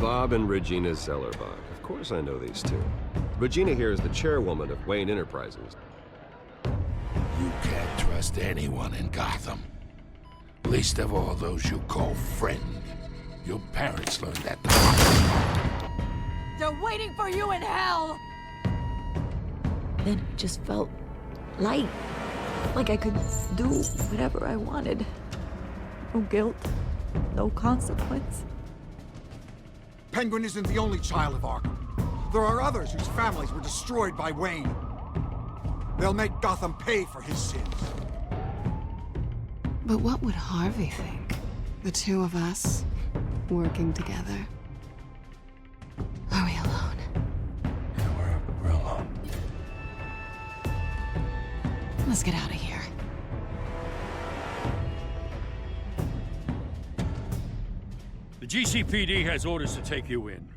Bob and Regina Zellerbach. Of course I know these two. Regina here is the chairwoman of Wayne Enterprises. You can't trust anyone in Gotham. Least of all those you call friend. Your parents learned that the hard way. They're waiting for you in hell! Then it just felt light. Like I could do whatever I wanted. No guilt, no consequence. Penguin isn't the only child of Arkham. There are others whose families were destroyed by Wayne. They'll make Gotham pay for his sins. But what would Harvey think? The two of us, working together. Are we alone? Yeah, we're alone. Let's get out of here. The GCPD has orders to take you in.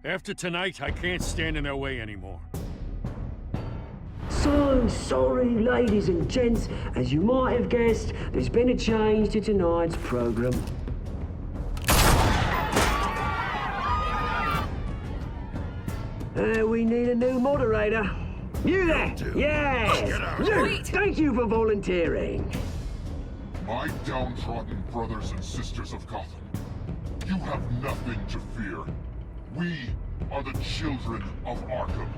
After tonight, I can't stand in their way anymore. So sorry, ladies and gents. As you might have guessed, there's been a change to tonight's program. We need a new moderator. You there? Yes! Luke, thank you for volunteering. My downtrodden brothers and sisters of Gotham, you have nothing to fear. We are the children of Arkham.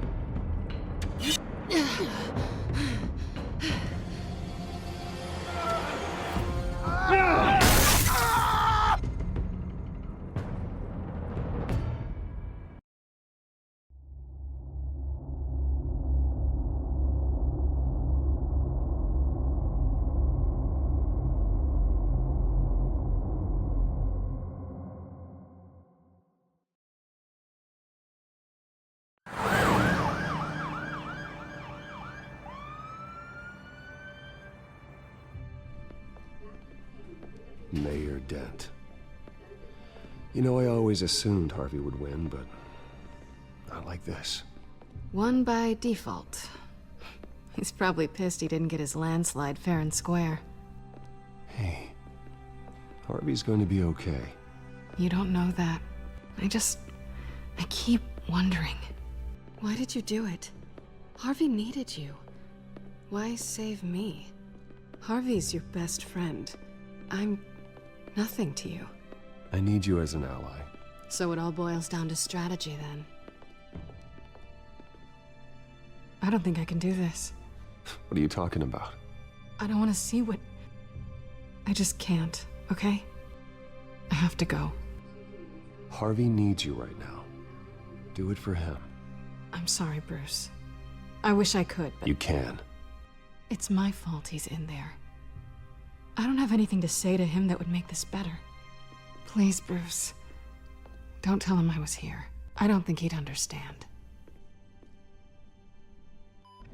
Mayor Dent. You know, I always assumed Harvey would win, but not like this. Won by default. He's probably pissed he didn't get his landslide fair and square. Hey, Harvey's going to be okay. You don't know that. I keep wondering. Why did you do it? Harvey needed you. Why save me? Harvey's your best friend. I'm nothing to you. I need you as an ally. So it all boils down to strategy, then. I don't think I can do this. What are you talking about? I don't want to see what... I just can't, okay? I have to go. Harvey needs you right now. Do it for him. I'm sorry, Bruce. I wish I could, but... You can. It's my fault he's in there. I don't have anything to say to him that would make this better. Please, Bruce. Don't tell him I was here. I don't think he'd understand.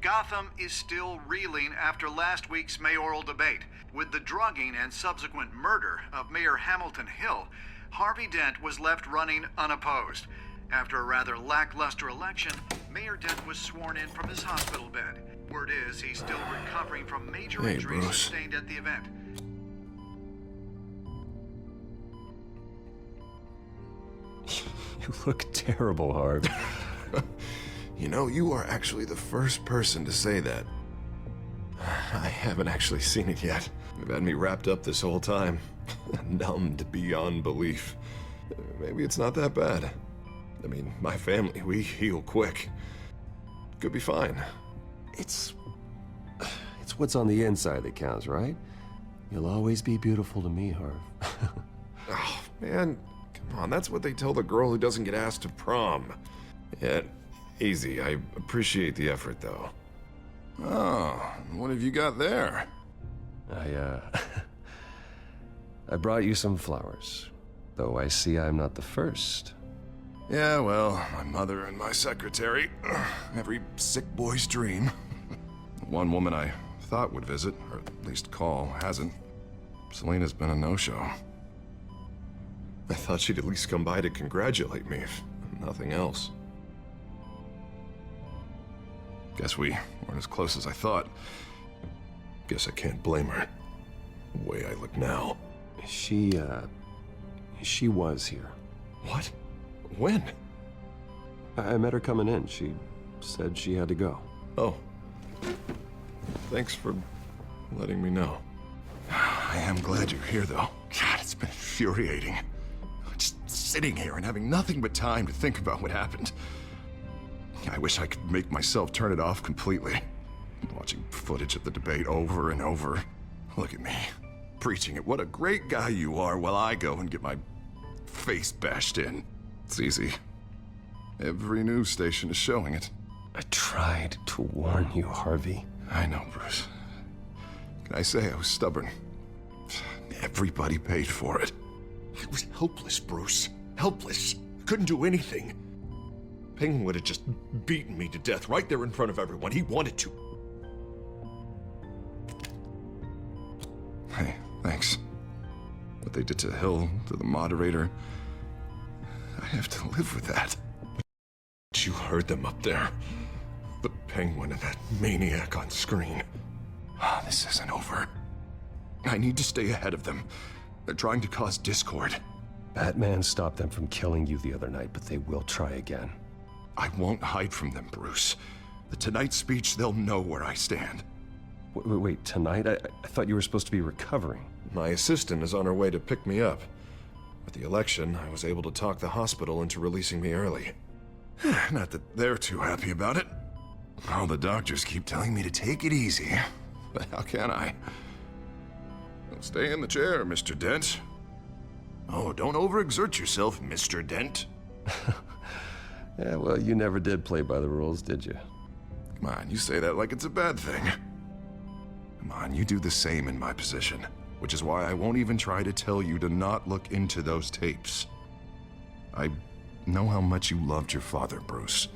Gotham is still reeling after last week's mayoral debate. With the drugging and subsequent murder of Mayor Hamilton Hill, Harvey Dent was left running unopposed. After a rather lackluster election, Mayor Dent was sworn in from his hospital bed. Word is he's still recovering from major injuries sustained at the event. You look terrible, Harv. You know, you are actually the first person to say that. I haven't actually seen it yet. You've had me wrapped up this whole time. Numbed beyond belief. Maybe it's not that bad. I mean, my family, we heal quick. Could be fine. It's what's on the inside that counts, right? You'll always be beautiful to me, Harv. Oh, man. Come on, that's what they tell the girl who doesn't get asked to prom. Yeah, easy. I appreciate the effort, though. Oh, what have you got there? I brought you some flowers. Though I see I'm not the first. Yeah, well, my mother and my secretary. Every sick boy's dream. One woman I thought would visit, or at least call, hasn't. Selena's been a no-show. I thought she'd at least come by to congratulate me, if nothing else. Guess we weren't as close as I thought. Guess I can't blame her. The way I look now. She was here. What? When? I met her coming in. She said she had to go. Oh. Thanks for letting me know. I am glad you're here, though. God, it's been infuriating. Just sitting here and having nothing but time to think about what happened. I wish I could make myself turn it off completely. Watching footage of the debate over and over. Look at me, preaching at what a great guy you are while I go and get my face bashed in. It's easy. Every news station is showing it. I tried to warn you, Harvey. I know, Bruce. Can I say I was stubborn? Everybody paid for it. I was helpless, Bruce. Helpless. Couldn't do anything. Penguin would have just beaten me to death right there in front of everyone. He wanted to. Hey, thanks. What they did to Hill, to the moderator, I have to live with that. You heard them up there. The Penguin and that maniac on screen. This isn't over. I need to stay ahead of them. They're trying to cause discord. Batman stopped them from killing you the other night, but they will try again. I won't hide from them, Bruce. The Tonight speech, they'll know where I stand. Wait, tonight? I thought you were supposed to be recovering. My assistant is on her way to pick me up. With the election, I was able to talk the hospital into releasing me early. Not that they're too happy about it. All the doctors keep telling me to take it easy. But how can I? Stay in the chair, Mr. Dent. Oh, don't overexert yourself, Mr. Dent. Yeah, well, you never did play by the rules, did you? Come on, you say that like it's a bad thing. Come on, you do the same in my position. Which is why I won't even try to tell you to not look into those tapes. I know how much you loved your father, Bruce.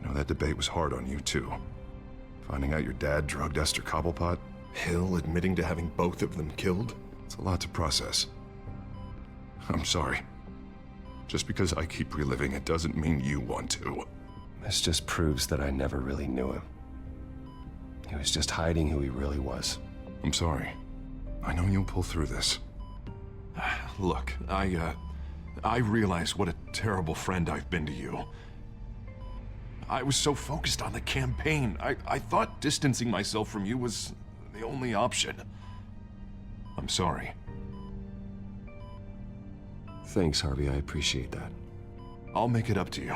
I know that debate was hard on you, too. Finding out your dad drugged Esther Cobblepot, Hill admitting to having both of them killed. It's a lot to process. I'm sorry. Just because I keep reliving it doesn't mean you want to. This just proves that I never really knew him. He was just hiding who he really was. I'm sorry. I know you'll pull through this. Look, I realize what a terrible friend I've been to you. I was so focused on the campaign. I thought distancing myself from you was the only option. I'm sorry. Thanks, Harvey. I appreciate that. I'll make it up to you.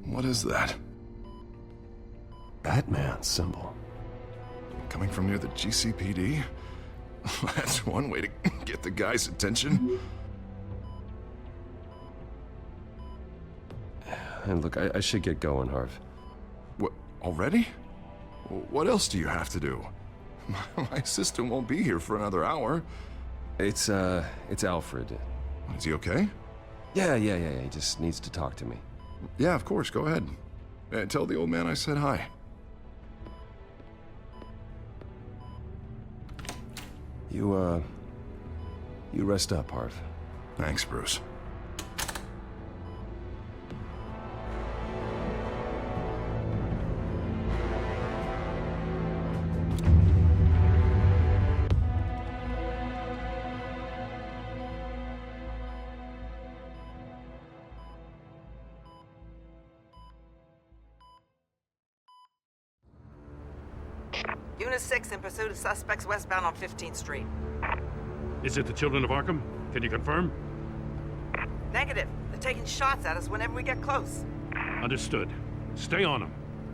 What is that? Batman symbol. Coming from near the GCPD? That's one way to get the guy's attention. And look, I should get going, Harv. What, already? What else do you have to do? My assistant won't be here for another hour. It's Alfred. Is he okay? Yeah. He just needs to talk to me. Yeah, of course. Go ahead. Tell the old man I said hi. You rest up, Harv. Thanks, Bruce. Unit 6 in pursuit of suspects westbound on 15th Street. Is it the Children of Arkham? Can you confirm? Negative. They're taking shots at us whenever we get close. Understood. Stay on them.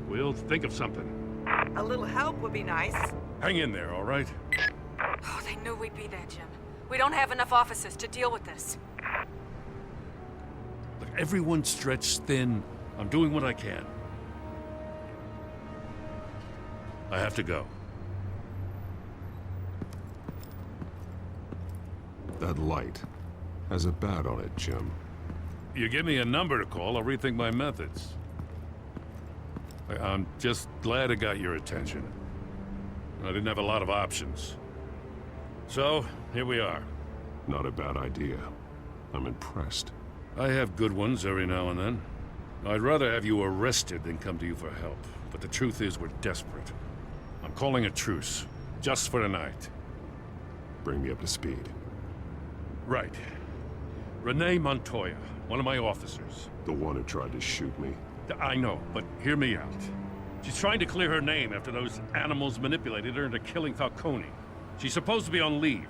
We'll think of something. A little help would be nice. Hang in there, all right? Oh, they knew we'd be there, Jim. We don't have enough officers to deal with this. Look, everyone's stretched thin. I'm doing what I can. I have to go. That light has a bat on it, Jim. You give me a number to call, I'll rethink my methods. I'm just glad I got your attention. I didn't have a lot of options. So, here we are. Not a bad idea. I'm impressed. I have good ones every now and then. I'd rather have you arrested than come to you for help. But the truth is, we're desperate. I'm calling a truce, just for tonight. Bring me up to speed. Right. Renee Montoya, one of my officers. The one who tried to shoot me. I know, but hear me out. She's trying to clear her name after those animals manipulated her into killing Falcone. She's supposed to be on leave,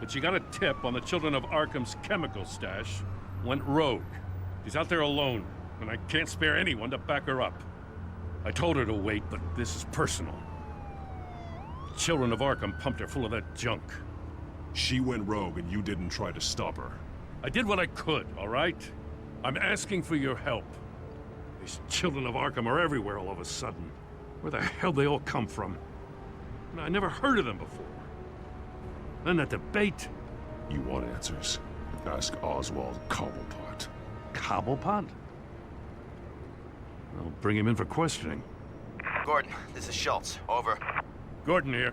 but she got a tip on the Children of Arkham's chemical stash, went rogue. She's out there alone, and I can't spare anyone to back her up. I told her to wait, but this is personal. The Children of Arkham pumped her full of that junk. She went rogue and you didn't try to stop her. I did what I could, all right? I'm asking for your help. These Children of Arkham are everywhere all of a sudden. Where the hell they all come from? I never heard of them before. Then that debate. You want answers? Ask Oswald Cobblepot. Cobblepot? I'll bring him in for questioning. Gordon, this is Schultz. Over. Gordon here.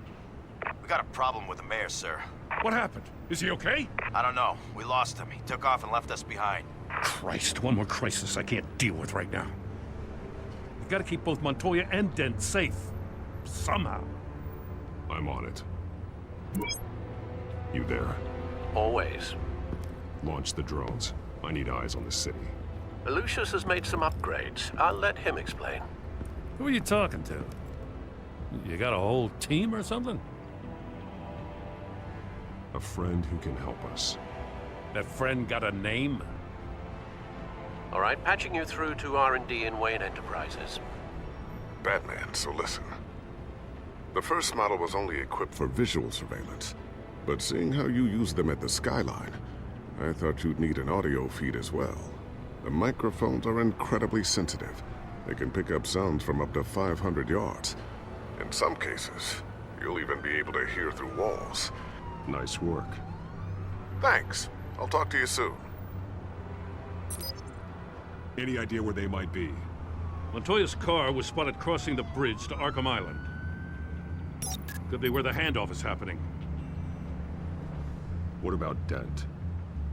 We got a problem with the mayor, sir. What happened? Is he okay? I don't know. We lost him. He took off and left us behind. Christ, one more crisis I can't deal with right now. We've got to keep both Montoya and Dent safe. Somehow. I'm on it. You there? Always. Launch the drones. I need eyes on the city. Lucius has made some upgrades. I'll let him explain. Who are you talking to? You got a whole team or something? A friend who can help us. That friend got a name? All right, patching you through to R&D in Wayne Enterprises. Batman, so listen. The first model was only equipped for visual surveillance, but seeing how you use them at the Skyline, I thought you'd need an audio feed as well. The microphones are incredibly sensitive. They can pick up sounds from up to 500 yards. In some cases, you'll even be able to hear through walls. Nice work. Thanks. I'll talk to you soon. Any idea where they might be? Montoya's car was spotted crossing the bridge to Arkham Island. Could be where the handoff is happening. What about Dent?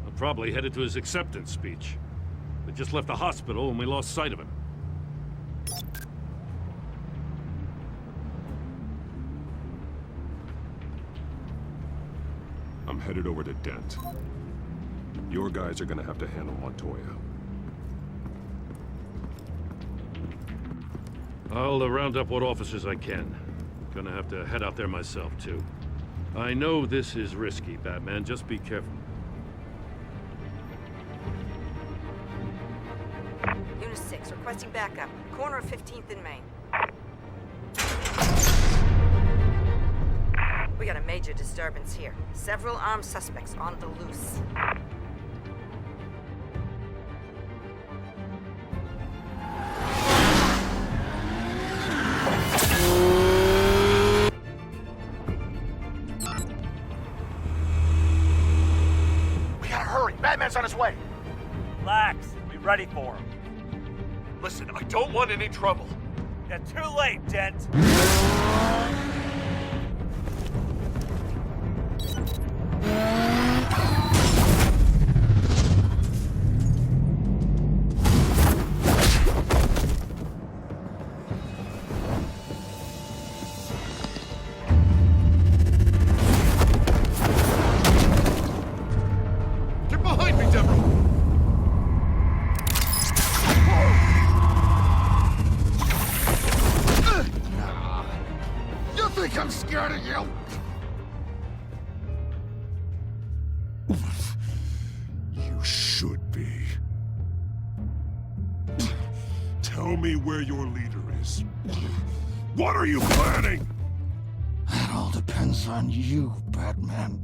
I'm probably headed to his acceptance speech. They just left the hospital and we lost sight of him. I'm headed over to Dent. Your guys are gonna have to handle Montoya. I'll round up what officers I can. Gonna have to head out there myself, too. I know this is risky, Batman. Just be careful. Unit 6, requesting backup. Corner of 15th and Main. We got a major disturbance here. Several armed suspects on the loose. We gotta hurry. Batman's on his way. Relax. Be ready for him. Listen, I don't want any trouble. You're too late, Dent. Get behind me, Deborah! You think I'm scared of you? You should be. Tell me where your leader is. What are you planning? That all depends on you, Batman.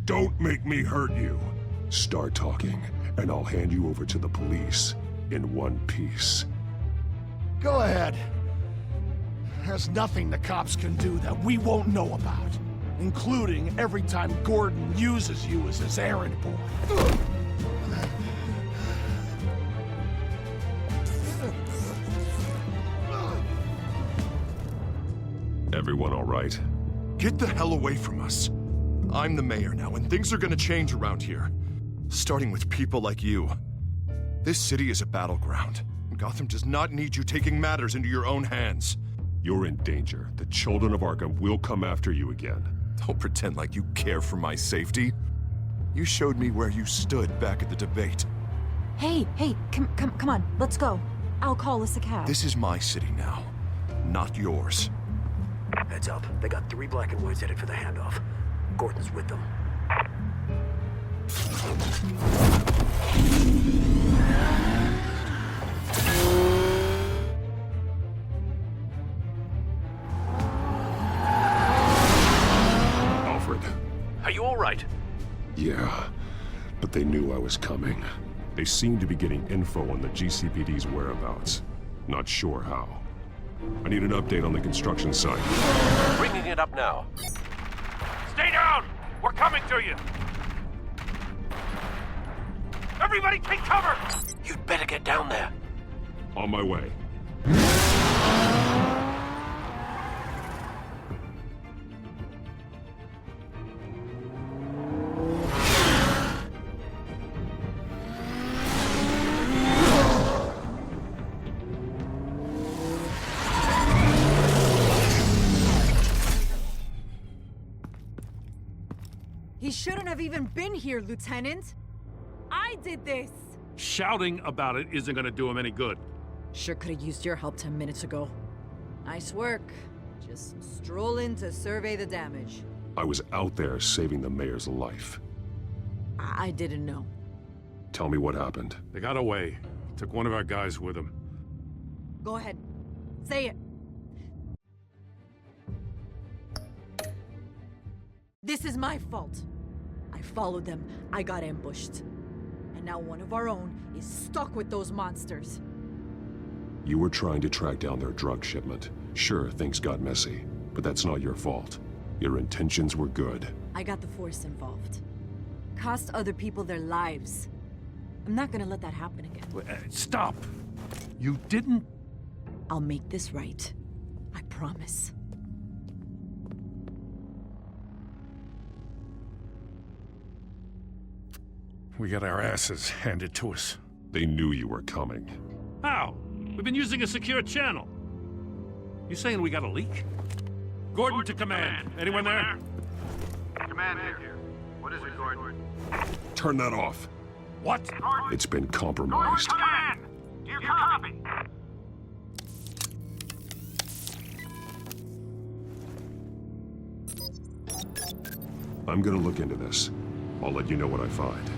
Don't make me hurt you. Start talking, and I'll hand you over to the police in one piece. Go ahead. There's nothing the cops can do that we won't know about, including every time Gordon uses you as his errand boy. Everyone all right? Get the hell away from us. I'm the mayor now, and things are gonna change around here. Starting with people like you. This city is a battleground. Gotham does not need you taking matters into your own hands. You're in danger. The Children of Arkham will come after you again. Don't pretend like you care for my safety. You showed me where you stood back at the debate. Hey, come on, let's go. I'll call us a cab. This is my city now, not yours. Heads up, they got 3 black and whites headed for the handoff. Gordon's with them. Alfred. Are you all right? Yeah, but they knew I was coming. They seemed to be getting info on the GCPD's whereabouts. Not sure how. I need an update on the construction site. Bringing it up now. Stay down! We're coming to you! Everybody take cover! You'd better get down there. On my way. He shouldn't have even been here, Lieutenant. I did this. Shouting about it isn't gonna do him any good. Sure could have used your help 10 minutes ago. Nice work. Just stroll in to survey the damage. I was out there saving the mayor's life. I didn't know. Tell me what happened. They got away. Took one of our guys with them. Go ahead. Say it. This is my fault. I followed them. I got ambushed. And now one of our own is stuck with those monsters. You were trying to track down their drug shipment. Sure, things got messy, but that's not your fault. Your intentions were good. I got the Force involved. Cost other people their lives. I'm not gonna let that happen again. Stop! You didn't... I'll make this right. I promise. We got our asses handed to us. They knew you were coming. How? We've been using a secure channel. You saying we got a leak? Gordon to command. Anyone there? Command here. What is it, Gordon? Turn that off. What? It's been compromised. Command! Do you copy? I'm gonna look into this. I'll let you know what I find.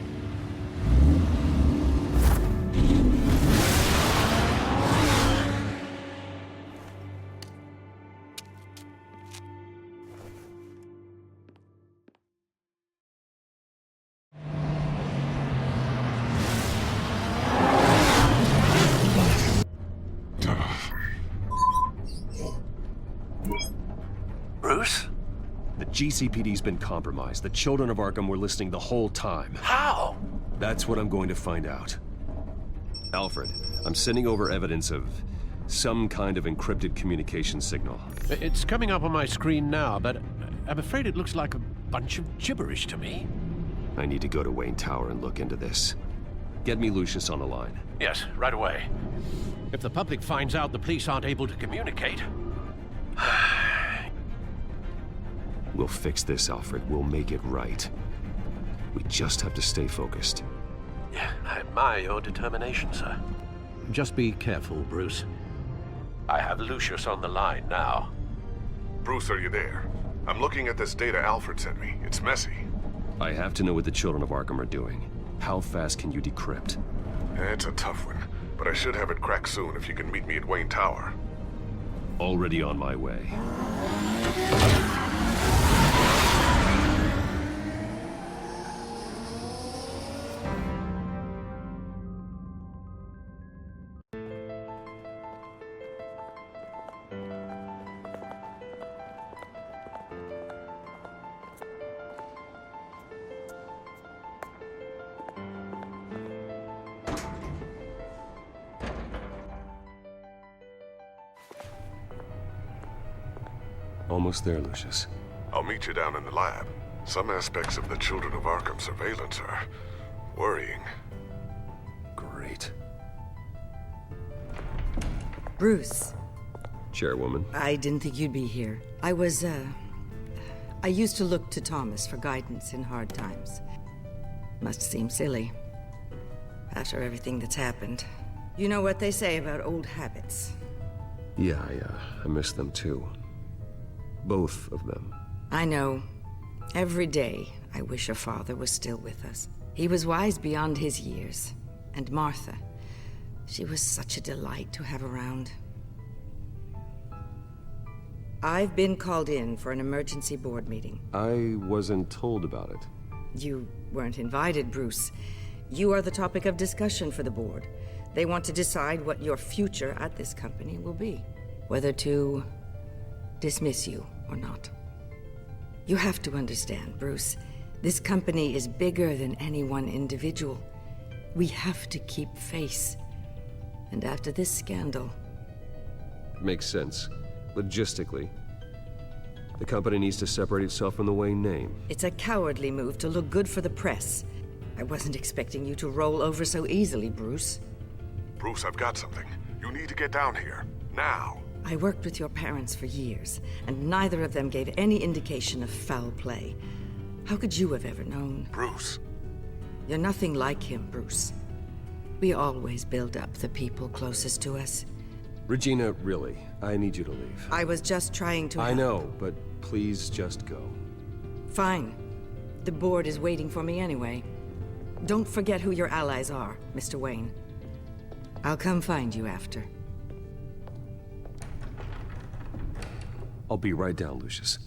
Bruce? The GCPD's been compromised. The children of Arkham were listening the whole time. How? That's what I'm going to find out. Alfred, I'm sending over evidence of some kind of encrypted communication signal. It's coming up on my screen now, but I'm afraid it looks like a bunch of gibberish to me. I need to go to Wayne Tower and look into this. Get me Lucius on the line. Yes, right away. If the public finds out the police aren't able to communicate... We'll fix this, Alfred. We'll make it right. We just have to stay focused. Yeah, I admire your determination, sir. Just be careful, Bruce. I have Lucius on the line now. Bruce, are you there? I'm looking at this data Alfred sent me. It's messy. I have to know what the children of Arkham are doing. How fast can you decrypt? It's a tough one, but I should have it cracked soon if you can meet me at Wayne Tower. Already on my way. Almost there, Lucius. I'll meet you down in the lab. Some aspects of the Children of Arkham surveillance are worrying. Great. Bruce. Chairwoman. I didn't think you'd be here. I was, I used to look to Thomas for guidance in hard times. Must seem silly. After everything that's happened. You know what they say about old habits. Yeah, I miss them too. Both of them. I know. Every day, I wish your father was still with us. He was wise beyond his years. And Martha, she was such a delight to have around. I've been called in for an emergency board meeting. I wasn't told about it. You weren't invited, Bruce. You are the topic of discussion for the board. They want to decide what your future at this company will be. Whether to dismiss you or not. You have to understand, Bruce. This company is bigger than any one individual. We have to keep face. And after this scandal... Makes sense. Logistically. The company needs to separate itself from the Wayne name. It's a cowardly move to look good for the press. I wasn't expecting you to roll over so easily, Bruce. Bruce, I've got something. You need to get down here. Now. I worked with your parents for years, and neither of them gave any indication of foul play. How could you have ever known? Bruce. You're nothing like him, Bruce. We always build up the people closest to us. Regina, really, I need you to leave. I was just trying to... I know, but please just go. Fine. The board is waiting for me anyway. Don't forget who your allies are, Mr. Wayne. I'll come find you after. I'll be right down, Lucius.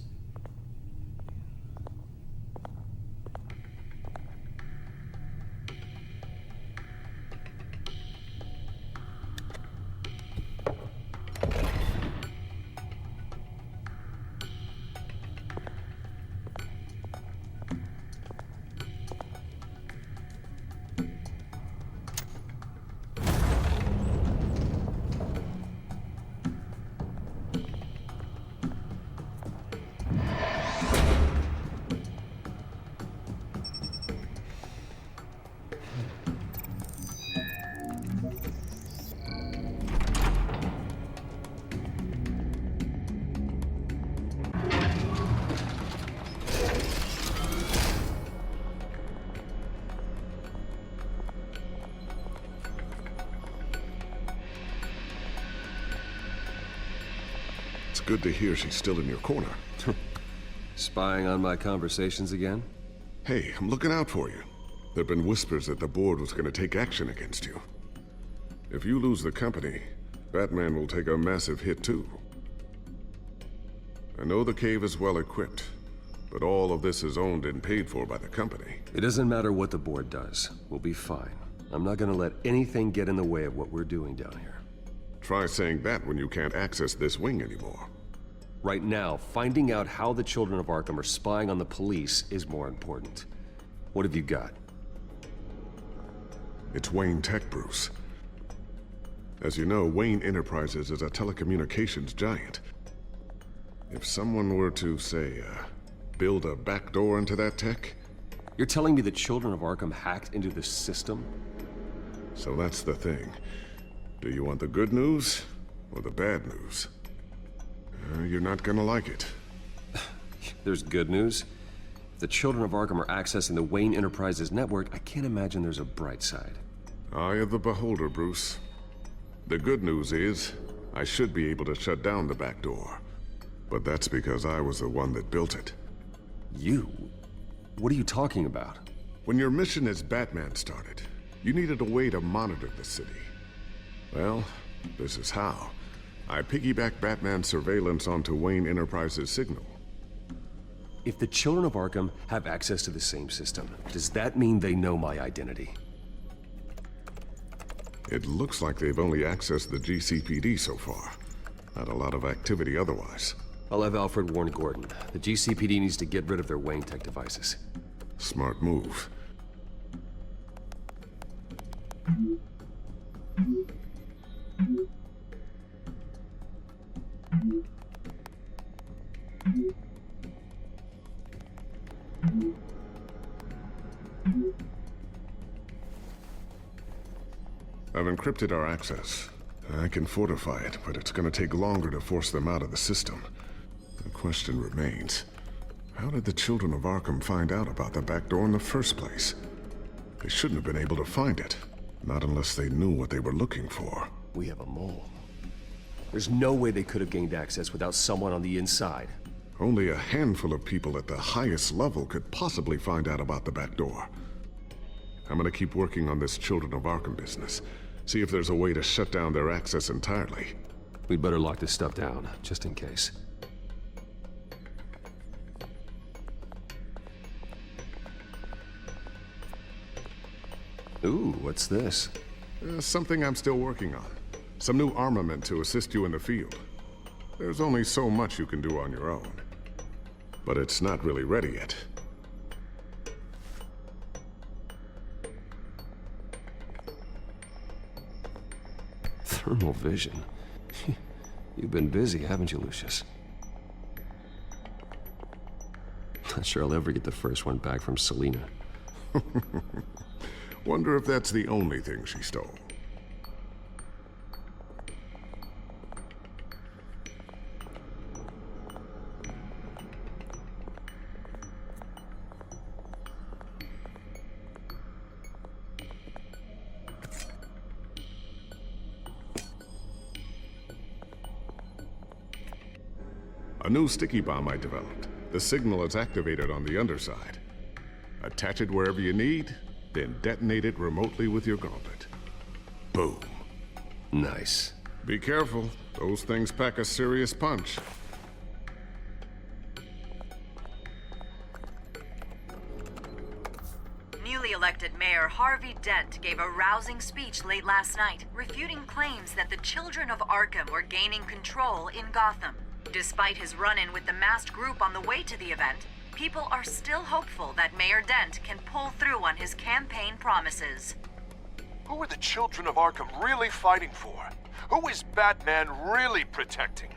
It's good to hear she's still in your corner. Spying on my conversations again? Hey, I'm looking out for you. There've been whispers that the board was going to take action against you. If you lose the company, Batman will take a massive hit too. I know the cave is well equipped, but all of this is owned and paid for by the company. It doesn't matter what the board does. We'll be fine. I'm not gonna let anything get in the way of what we're doing down here. Try saying that when you can't access this wing anymore. Right now, finding out how the children of Arkham are spying on the police is more important. What have you got? It's Wayne Tech, Bruce. As you know, Wayne Enterprises is a telecommunications giant. If someone were to, say, build a backdoor into that tech... You're telling me the children of Arkham hacked into this system? So that's the thing. Do you want the good news or the bad news? You're not gonna like it. There's good news. If the children of Arkham are accessing the Wayne Enterprises network, I can't imagine there's a bright side. Eye of the beholder, Bruce. The good news is, I should be able to shut down the back door. But that's because I was the one that built it. You? What are you talking about? When your mission as Batman started, you needed a way to monitor the city. Well, this is how. I piggybacked Batman's surveillance onto Wayne Enterprises' signal. If the children of Arkham have access to the same system, does that mean they know my identity? It looks like they've only accessed the GCPD so far. Not a lot of activity otherwise. I'll have Alfred warn Gordon. The GCPD needs to get rid of their Wayne Tech devices. Smart move. I've encrypted our access. I can fortify it, but it's gonna take longer to force them out of the system. The question remains, How did the children of Arkham find out about the back door in the first place? They shouldn't have been able to find it. Not unless they knew what they were looking for. We have a mole. There's no way they could have gained access without someone on the inside. Only a handful of people at the highest level could possibly find out about the back door. I'm gonna keep working on this Children of Arkham business. See if there's a way to shut down their access entirely. We'd better lock this stuff down, just in case. Ooh, what's this? Something I'm still working on. Some new armament to assist you in the field. There's only so much you can do on your own. But it's not really ready yet. Thermal vision. You've been busy, haven't you, Lucius? Not sure I'll ever get the first one back from Selina. Wonder if that's the only thing she stole. A new sticky bomb I developed. The signal is activated on the underside. Attach it wherever you need, then detonate it remotely with your gauntlet. Boom. Nice. Be careful. Those things pack a serious punch. Newly elected Mayor Harvey Dent gave a rousing speech late last night, refuting claims that the children of Arkham were gaining control in Gotham. Despite his run-in with the masked group on the way to the event, people are still hopeful that Mayor Dent can pull through on his campaign promises. Who are the children of Arkham really fighting for? Who is Batman really protecting?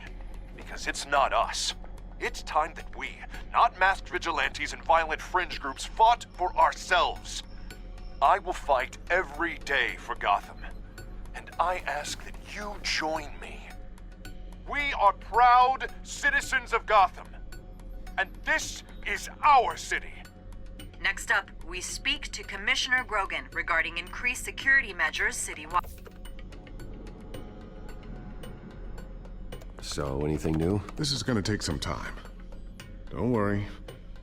Because it's not us. It's time that we, not masked vigilantes and violent fringe groups, fought for ourselves. I will fight every day for Gotham. And I ask that you join me. We are proud citizens of Gotham. And this is our city. Next up, we speak to Commissioner Grogan regarding increased security measures citywide. So, anything new? This is gonna take some time. Don't worry.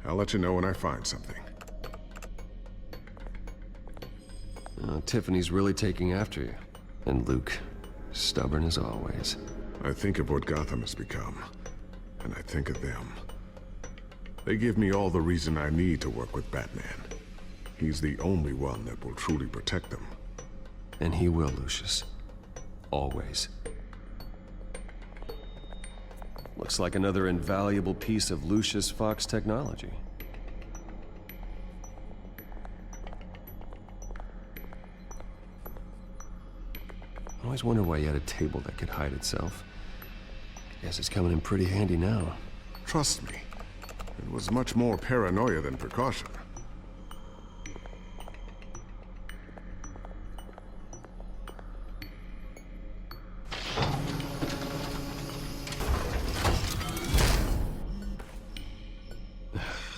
I'll let you know when I find something. Tiffany's really taking after you. And Luke, stubborn as always. I think of what Gotham has become, and I think of them. They give me all the reason I need to work with Batman. He's the only one that will truly protect them. And he will, Lucius. Always. Looks like another invaluable piece of Lucius Fox technology. I always wondered why you had a table that could hide itself. Guess it's coming in pretty handy now. Trust me, it was much more paranoia than precaution.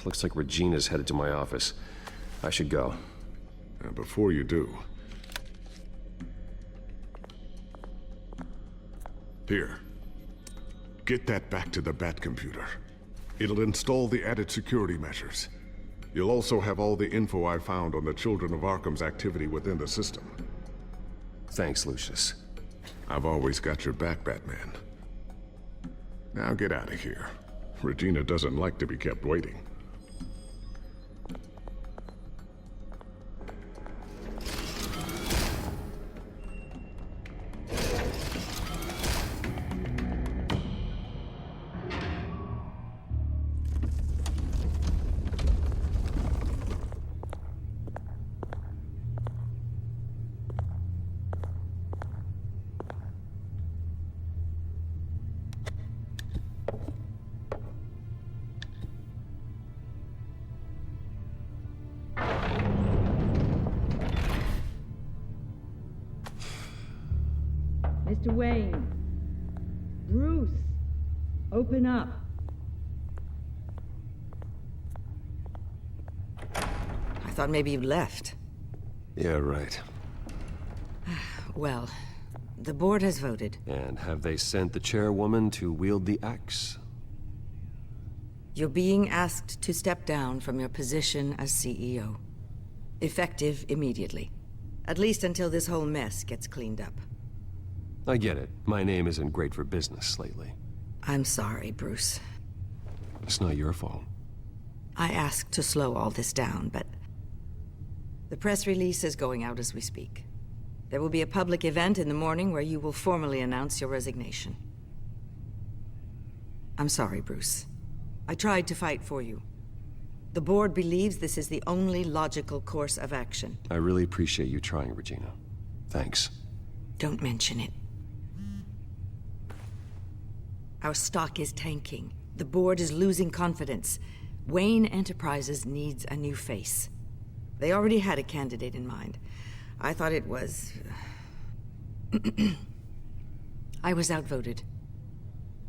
Looks like Regina's headed to my office. I should go. And before you do... Here. Get that back to the Bat computer. It'll install the added security measures. You'll also have all the info I found on the Children of Arkham's activity within the system. Thanks, Lucius. I've always got your back, Batman. Now get out of here. Regina doesn't like to be kept waiting. Mr. Wayne. Bruce. Open up. thought maybe you left. Yeah, right. Well, the board has voted. And have they sent the chairwoman to wield the axe? You're being asked to step down from your position as CEO. Effective immediately. At least until this whole mess gets cleaned up. I get it. My name isn't great for business lately. I'm sorry, Bruce. It's not your fault. I asked to slow all this down, but... the press release is going out as we speak. There will be a public event in the morning where you will formally announce your resignation. I'm sorry, Bruce. I tried to fight for you. The board believes this is the only logical course of action. I really appreciate you trying, Regina. Thanks. Don't mention it. Our stock is tanking. The board is losing confidence. Wayne Enterprises needs a new face. They already had a candidate in mind. I thought it was... I was outvoted.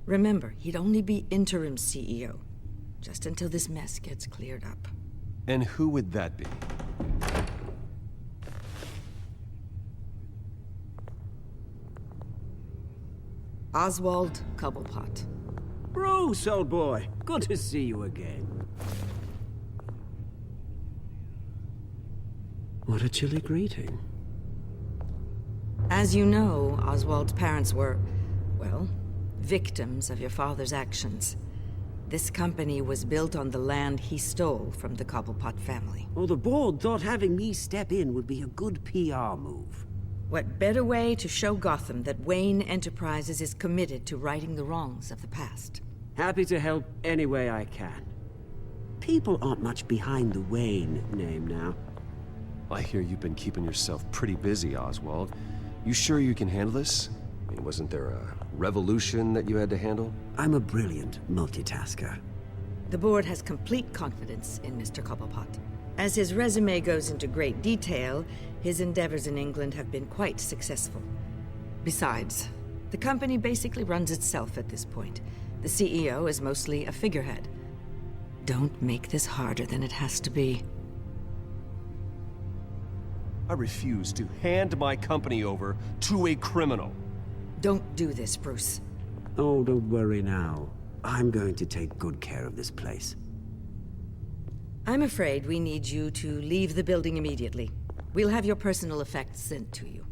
Remember, he'd only be interim CEO. Just until this mess gets cleared up. And who would that be? Oswald Cobblepot. Bruce, old boy. Good to see you again. What a chilly greeting. As you know, Oswald's parents were, well, victims of your father's actions. This company was built on the land he stole from the Cobblepot family. Well, the board thought having me step in would be a good PR move. What better way to show Gotham that Wayne Enterprises is committed to righting the wrongs of the past? Happy to help any way I can. People aren't much behind the Wayne name now. I hear you've been keeping yourself pretty busy, Oswald. You sure you can handle this? I mean, wasn't there a revolution that you had to handle? I'm a brilliant multitasker. The board has complete confidence in Mr. Cobblepot. As his resume goes into great detail, his endeavors in England have been quite successful. Besides, the company basically runs itself at this point. The CEO is mostly a figurehead. Don't make this harder than it has to be. I refuse to hand my company over to a criminal. Don't do this, Bruce. Oh, don't worry now. I'm going to take good care of this place. I'm afraid we need you to leave the building immediately. We'll have your personal effects sent to you.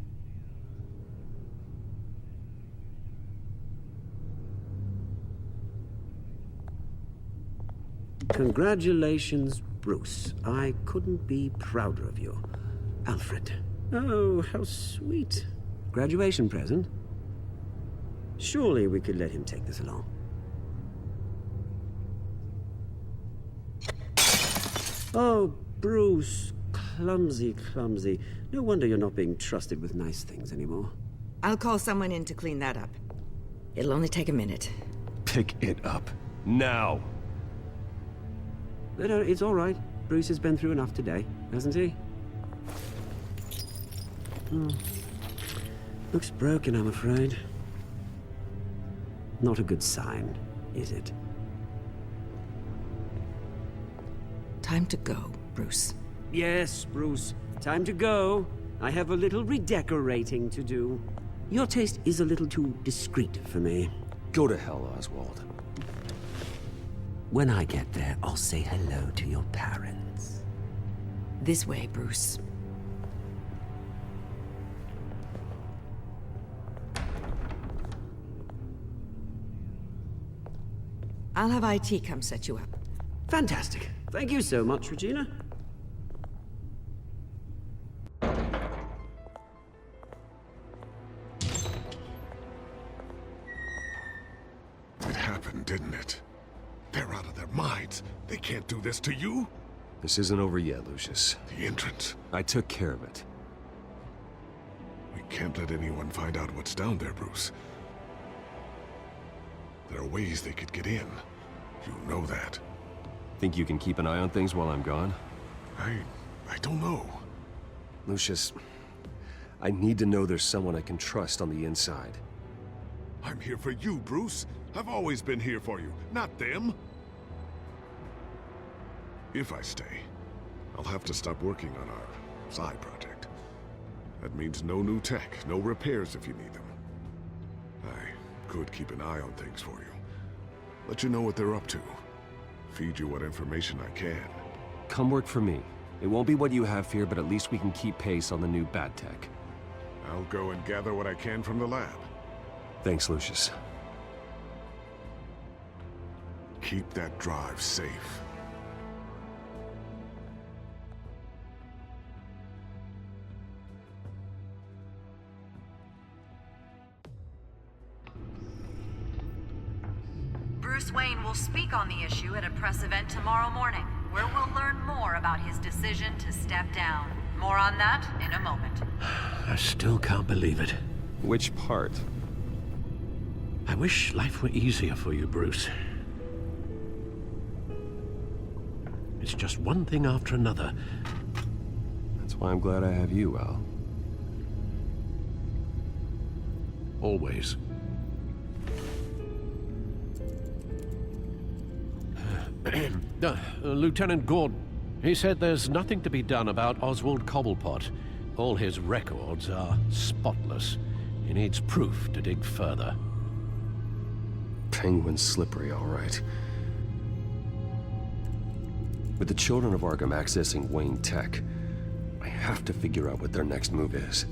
Congratulations, Bruce. I couldn't be prouder of you. Alfred. Oh, how sweet. Graduation present? Surely we could let him take this along. Oh, Bruce. Clumsy, clumsy. No wonder you're not being trusted with nice things anymore. I'll call someone in to clean that up. It'll only take a minute. Pick it up. Now! No, it's all right. Bruce has been through enough today, hasn't he? Looks broken, I'm afraid. Not a good sign, is it? Time to go, Bruce. Yes, Bruce. Time to go. I have a little redecorating to do. Your taste is a little too discreet for me. Go to hell, Oswald. When I get there, I'll say hello to your parents. This way, Bruce. I'll have IT come set you up. Fantastic. Thank you so much, Regina. It happened, didn't it? They're out of their minds. They can't do this to you. This isn't over yet, Lucius. The entrance. I took care of it. We can't let anyone find out what's down there, Bruce. There are ways they could get in. You know that. Think you can keep an eye on things while I'm gone? I don't know. Lucius, I need to know there's someone I can trust on the inside. I'm here for you, Bruce. I've always been here for you, not them. If I stay, I'll have to stop working on our side project. That means no new tech, no repairs if you need them. I could keep an eye on things for you. Let you know what they're up to. Feed you what information I can. Come work for me. It won't be what you have here, but at least we can keep pace on the new bad tech. I'll go and gather what I can from the lab. Thanks, Lucius. Keep that drive safe. Bruce Wayne will speak on the issue at a press event tomorrow morning, where we'll learn more about his decision to step down. More on that in a moment. I still can't believe it. Which part? I wish life were easier for you, Bruce. It's just one thing after another. That's why I'm glad I have you, Al. Always. Lieutenant Gordon, he said there's nothing to be done about Oswald Cobblepot. All his records are spotless. He needs proof to dig further. Penguin's slippery, all right. With the children of Arkham accessing Wayne Tech, I have to figure out what their next move is.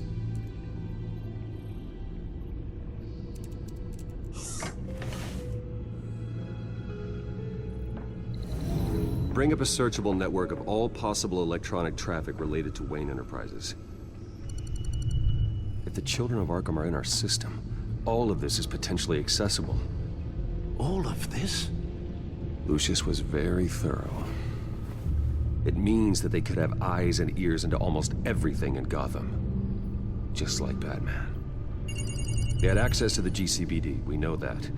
Bring up a searchable network of all possible electronic traffic related to Wayne Enterprises. If the children of Arkham are in our system, all of this is potentially accessible. All of this? Lucius was very thorough. It means that they could have eyes and ears into almost everything in Gotham. Just like Batman. They had access to the GCPD, we know that.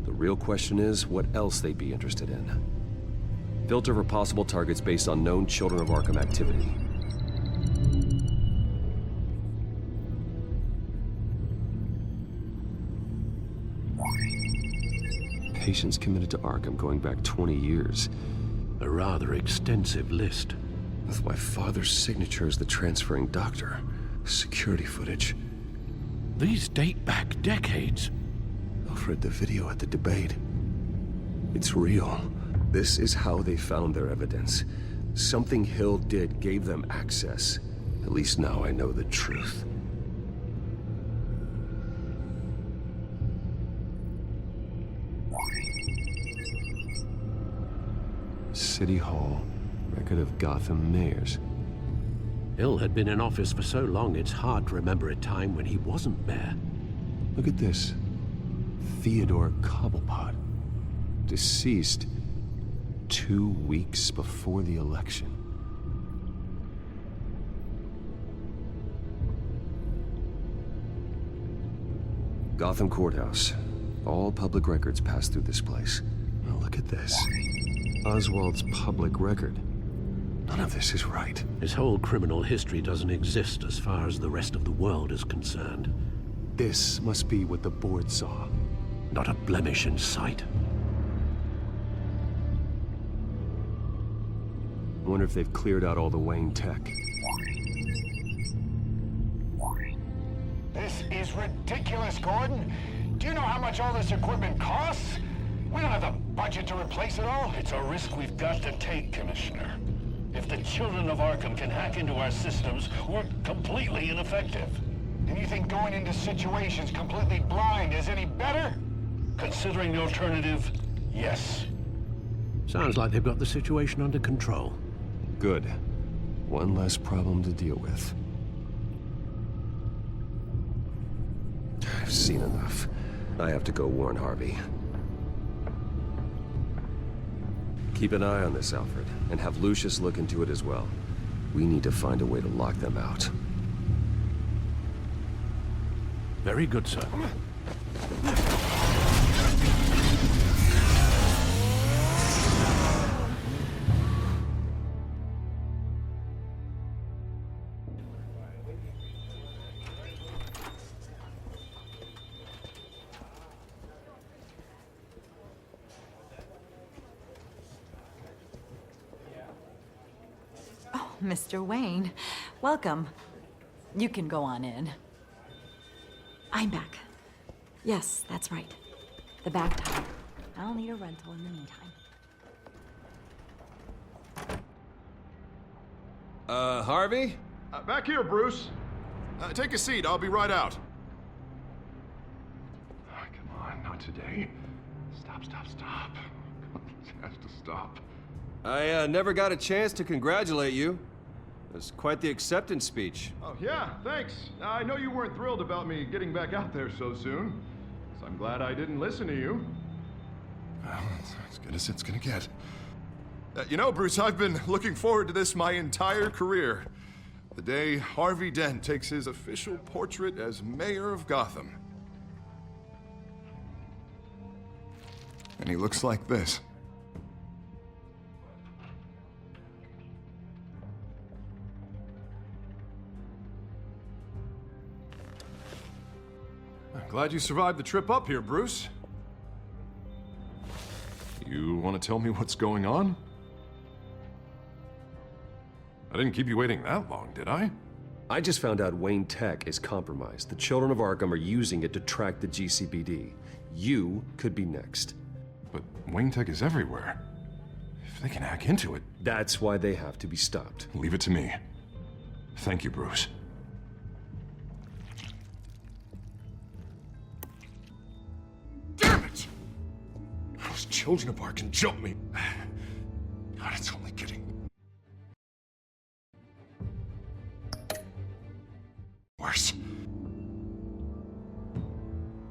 The real question is what else they'd be interested in. Filter for possible targets based on known Children of Arkham activity. Patients committed to Arkham going back 20 years. A rather extensive list. With my father's signature as the transferring doctor. Security footage. These date back decades. Alfred, the video at the debate. It's real. This is how they found their evidence. Something Hill did gave them access. At least now I know the truth. City Hall. Record of Gotham mayors. Hill had been in office for so long, it's hard to remember a time when he wasn't mayor. Look at this. Theodore Cobblepot. Deceased 2 weeks before the election. Gotham Courthouse. All public records pass through this place. Now look at this. Oswald's public record. None of this is right. His whole criminal history doesn't exist as far as the rest of the world is concerned. This must be what the board saw. Not a blemish in sight. I wonder if they've cleared out all the Wayne tech. This is ridiculous, Gordon. Do you know how much all this equipment costs? We don't have the budget to replace it all. It's a risk we've got to take, Commissioner. If the children of Arkham can hack into our systems, we're completely ineffective. And you think going into situations completely blind is any better? Considering the alternative, yes. Sounds like they've got the situation under control. Good. One less problem to deal with. I've seen enough. I have to go warn Harvey. Keep an eye on this, Alfred, and have Lucius look into it as well. We need to find a way to lock them out. Very good, sir. Mr. Wayne. Welcome. You can go on in. I'm back. Yes, that's right. The back tire. I'll need a rental in the meantime. Harvey? Back here, Bruce. Take a seat. I'll be right out. Oh, come on, not today. Stop. It has to stop. I never got a chance to congratulate you. It was quite the acceptance speech. Oh, yeah, thanks. I know you weren't thrilled about me getting back out there so soon, so I'm glad I didn't listen to you. Well, it's as good as it's gonna get. You know, Bruce, I've been looking forward to this my entire career. The day Harvey Dent takes his official portrait as mayor of Gotham. And he looks like this. I'm glad you survived the trip up here, Bruce. You want to tell me what's going on? I didn't keep you waiting that long, did I? I just found out Wayne Tech is compromised. The children of Arkham are using it to track the GCPD. You could be next. But Wayne Tech is everywhere. If they can hack into it... That's why they have to be stopped. Leave it to me. Thank you, Bruce. Damn it! Those children of Arkham jumped me. God, it's only getting... worse.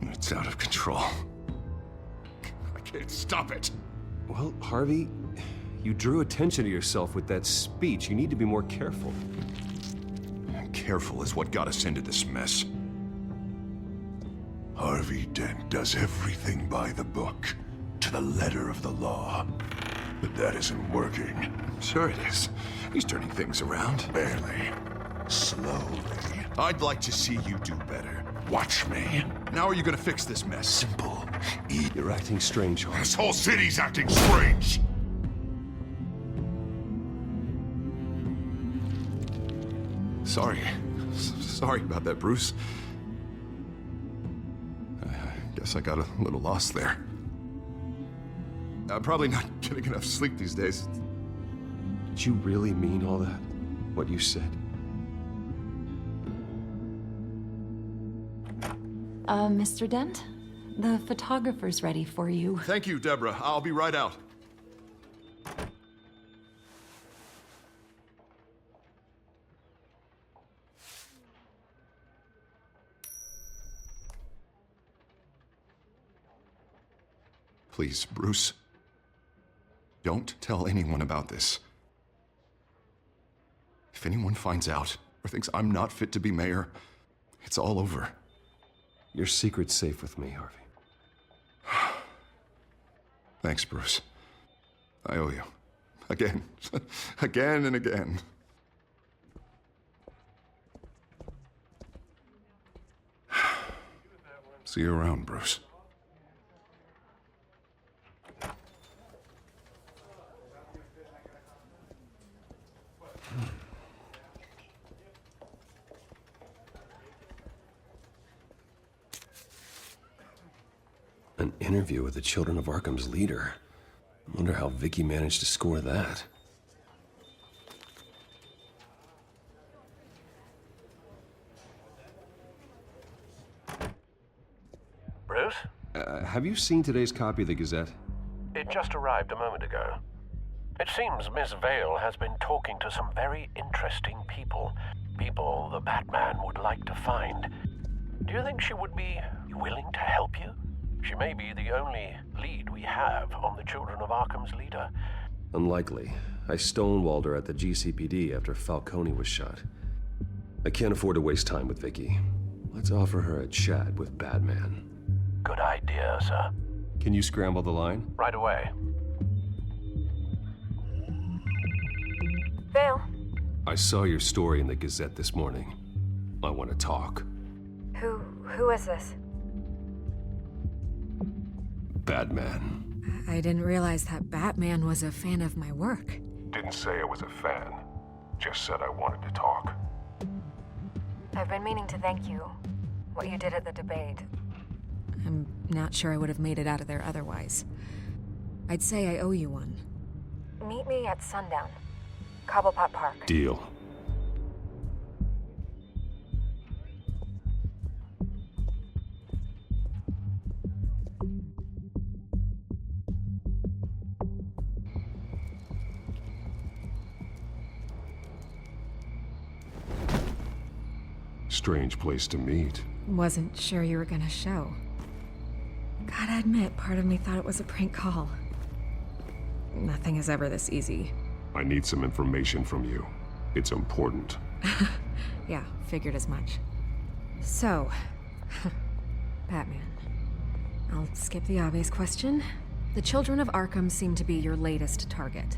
It's out of control. I can't stop it. Well, Harvey, you drew attention to yourself with that speech. You need to be more careful. Careful is what got us into this mess. Harvey Dent does everything by the book, to the letter of the law. But that isn't working. Sure it is. He's turning things around. Barely. Slowly. I'd like to see you do better. Watch me. Now are you gonna fix this mess? Simple. You're acting strange, Harvey. This whole city's acting strange. Sorry about that, Bruce. I guess I got a little lost there. I'm probably not getting enough sleep these days. Did you really mean all that? What you said? Mr. Dent? The photographer's ready for you. Thank you, Deborah. I'll be right out. Please, Bruce. Don't tell anyone about this. If anyone finds out or thinks I'm not fit to be mayor, it's all over. Your secret's safe with me, Harvey. Thanks, Bruce. I owe you. Again. Again and again. See you around, Bruce. An interview with the Children of Arkham's leader. I wonder how Vicky managed to score that. Bruce? Have you seen today's copy of the Gazette? It just arrived a moment ago. It seems Miss Vale has been talking to some very interesting people. People the Batman would like to find. Do you think she would be willing to help you? She may be the only lead we have on the Children of Arkham's leader. Unlikely. I stonewalled her at the GCPD after Falcone was shot. I can't afford to waste time with Vicky. Let's offer her a chat with Batman. Good idea, sir. Can you scramble the line? Right away. Vale. I saw your story in the Gazette this morning. I want to talk. Who is this? Batman. I didn't realize that Batman was a fan of my work. Didn't say I was a fan. just said I wanted to talk. I've been meaning to thank you. What you did at the debate. I'm not sure I would have made it out of there otherwise. I'd say I owe you one. Meet me at sundown. Cobblepot Park. Deal. Strange place to meet. Wasn't sure you were gonna show. Gotta admit, part of me thought it was a prank call. Nothing is ever this easy. I need some information from you. It's important. Yeah, figured as much. So, Batman. I'll skip the obvious question. The children of Arkham seem to be your latest target.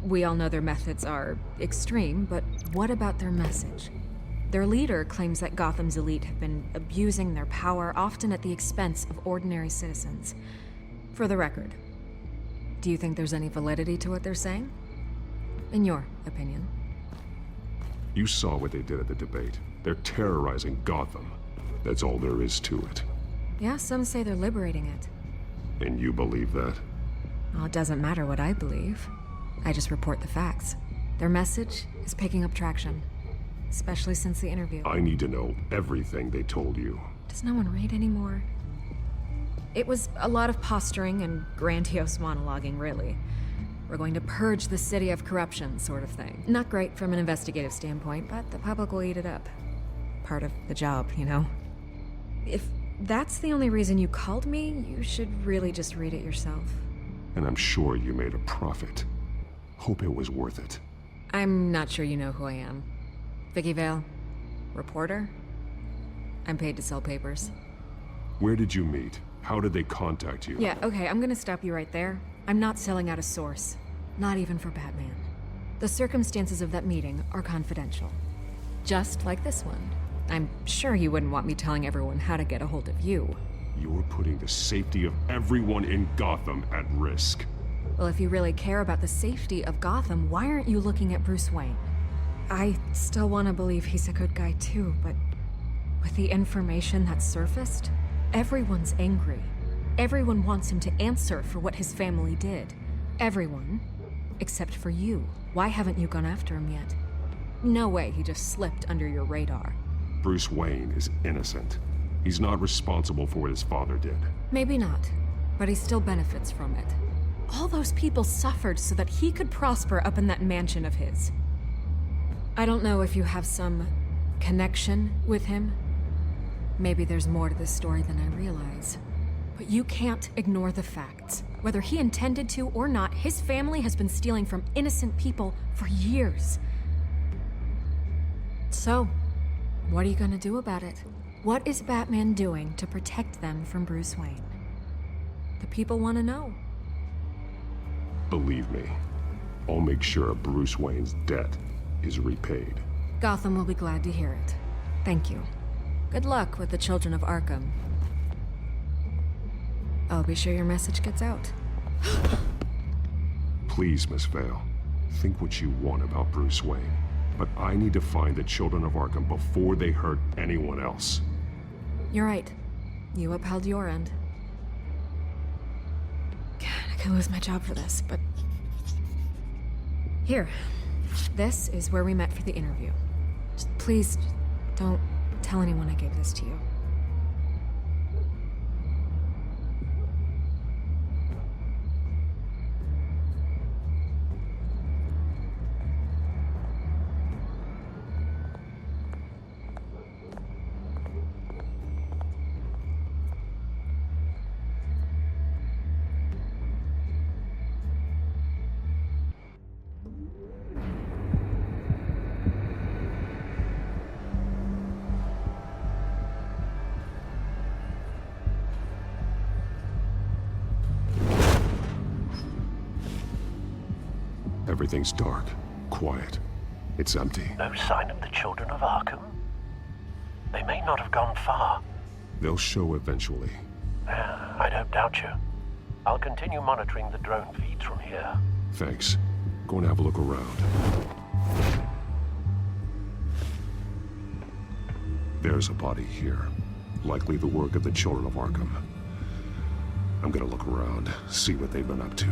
We all know their methods are extreme, but what about their message? Their leader claims that Gotham's elite have been abusing their power, often at the expense of ordinary citizens. For the record, do you think there's any validity to what they're saying? In your opinion? You saw what they did at the debate. They're terrorizing Gotham. That's all there is to it. Yeah, some say they're liberating it. And you believe that? Well, it doesn't matter what I believe. I just report the facts. Their message is picking up traction. Especially since the interview. I need to know everything they told you. Does no one read anymore? It was a lot of posturing and grandiose monologuing, really. We're going to purge the city of corruption, sort of thing. Not great from an investigative standpoint, but the public will eat it up. Part of the job, you know? If that's the only reason you called me, you should really just read it yourself. And I'm sure you made a profit. Hope it was worth it. I'm not sure you know who I am. Vicky Vale, reporter. I'm paid to sell papers. Where did you meet? How did they contact you? Yeah, okay, I'm gonna stop you right there. I'm not selling out a source. Not even for Batman. The circumstances of that meeting are confidential. Just like this one. I'm sure you wouldn't want me telling everyone how to get a hold of you. You're putting the safety of everyone in Gotham at risk. Well, if you really care about the safety of Gotham, why aren't you looking at Bruce Wayne? I still want to believe he's a good guy too, but with the information that's surfaced, everyone's angry. Everyone wants him to answer for what his family did. Everyone, except for you. Why haven't you gone after him yet? No way he just slipped under your radar. Bruce Wayne is innocent. He's not responsible for what his father did. Maybe not, but he still benefits from it. All those people suffered so that he could prosper up in that mansion of his. I don't know if you have some connection with him. Maybe there's more to this story than I realize. But you can't ignore the facts. Whether he intended to or not, his family has been stealing from innocent people for years. So, what are you gonna do about it? What is Batman doing to protect them from Bruce Wayne? The people want to know. Believe me, I'll make sure Bruce Wayne's debt is repaid. Gotham will be glad to hear it. Thank you. Good luck with the children of Arkham. I'll be sure your message gets out. Please, Miss Vale, think what you want about Bruce Wayne. But I need to find the children of Arkham before they hurt anyone else. You're right. You upheld your end. God, I could lose my job for this, but... Here. This is where we met for the interview. Just please, don't tell anyone I gave this to you. Everything's dark, quiet. It's empty. No sign of the children of Arkham? They may not have gone far. They'll show eventually. I don't doubt you. I'll continue monitoring the drone feeds from here. Thanks. Go and have a look around. There's a body here. Likely the work of the children of Arkham. I'm gonna look around, see what they've been up to.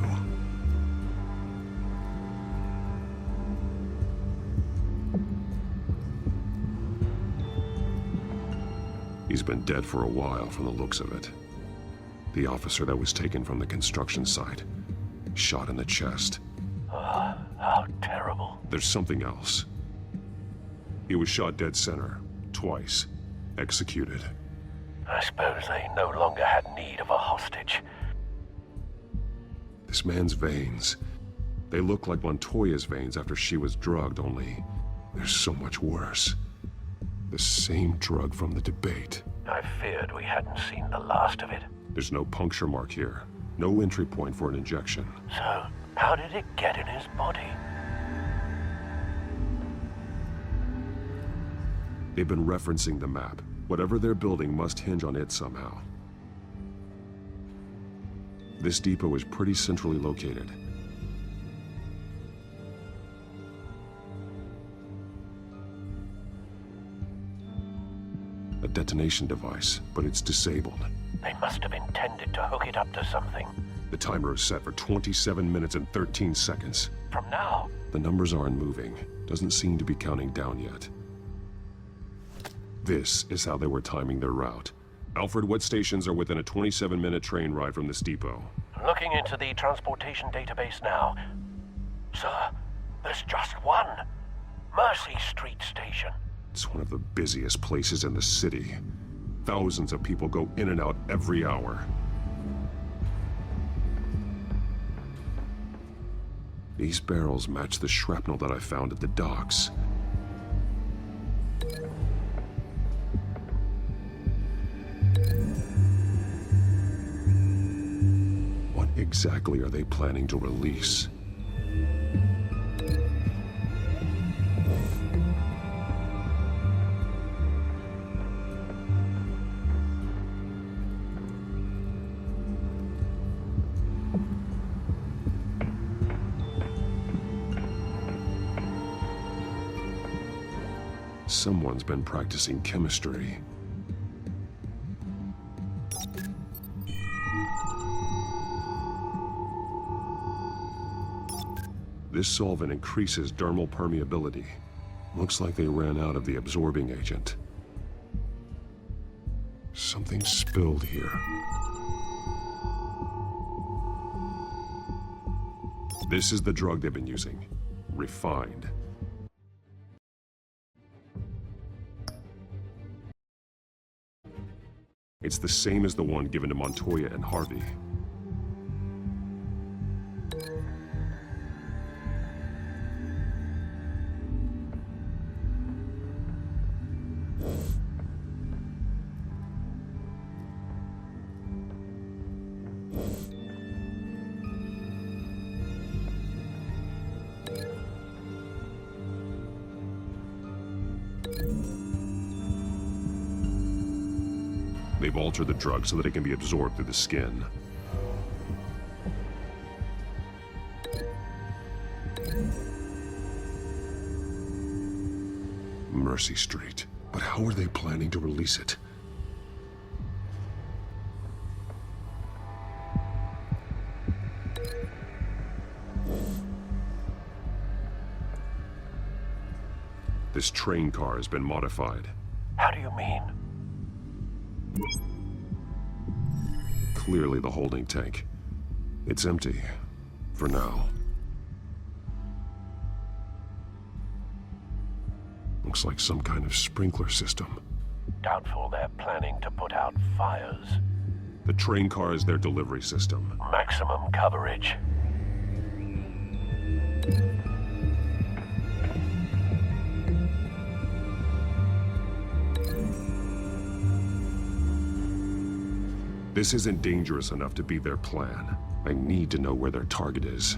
He's been dead for a while from the looks of it. The officer that was taken from the construction site. Shot in the chest. How terrible. There's something else. He was shot dead center, twice. Executed. I suppose they no longer had need of a hostage. This man's veins. They look like Montoya's veins after she was drugged, only they're so much worse. The same drug from the debate. I feared we hadn't seen the last of it. There's no puncture mark here. No entry point for an injection. So, how did it get in his body? They've been referencing the map. Whatever they're building must hinge on it somehow. This depot is pretty centrally located. A detonation device, but it's disabled. They must have intended to hook it up to something. The timer is set for 27 minutes and 13 seconds. From now? The numbers aren't moving. Doesn't seem to be counting down yet. This is how they were timing their route. Alfred, what stations are within a 27-minute train ride from this depot? Looking into the transportation database now. Sir, there's just one. Mercy Street Station. It's one of the busiest places in the city. Thousands of people go in and out every hour. These barrels match the shrapnel that I found at the docks. What exactly are they planning to release? Someone's been practicing chemistry. This solvent increases dermal permeability. Looks like they ran out of the absorbing agent. Something spilled here. This is the drug they've been using. Refined. It's the same as the one given to Montoya and Harvey. They've altered the drug so that it can be absorbed through the skin. Mercy Street. But how are they planning to release it? This train car has been modified. How do you mean? Clearly the holding tank. It's empty. For now. Looks like some kind of sprinkler system. Doubtful they're planning to put out fires. The train car is their delivery system. Maximum coverage. This isn't dangerous enough to be their plan. I need to know where their target is.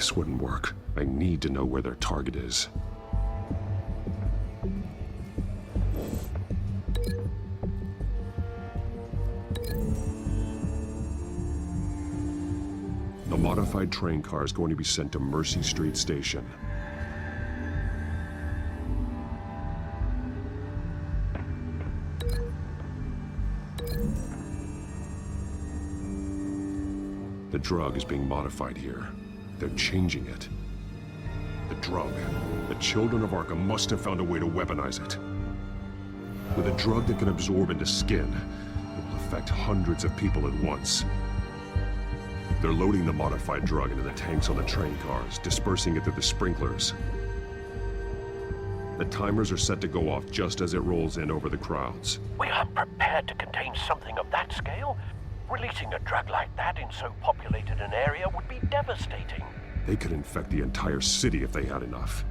This wouldn't work. I need to know where their target is. A modified train car is going to be sent to Mercy Street Station. The drug is being modified here. They're changing it. The drug. The children of Arkham must have found a way to weaponize it. With a drug that can absorb into skin, it will affect hundreds of people at once. They're loading the modified drug into the tanks on the train cars, dispersing it through the sprinklers. The timers are set to go off just as it rolls in over the crowds. We aren't prepared to contain something of that scale. Releasing a drug like that in so populated an area would be devastating. They could infect the entire city if they had enough.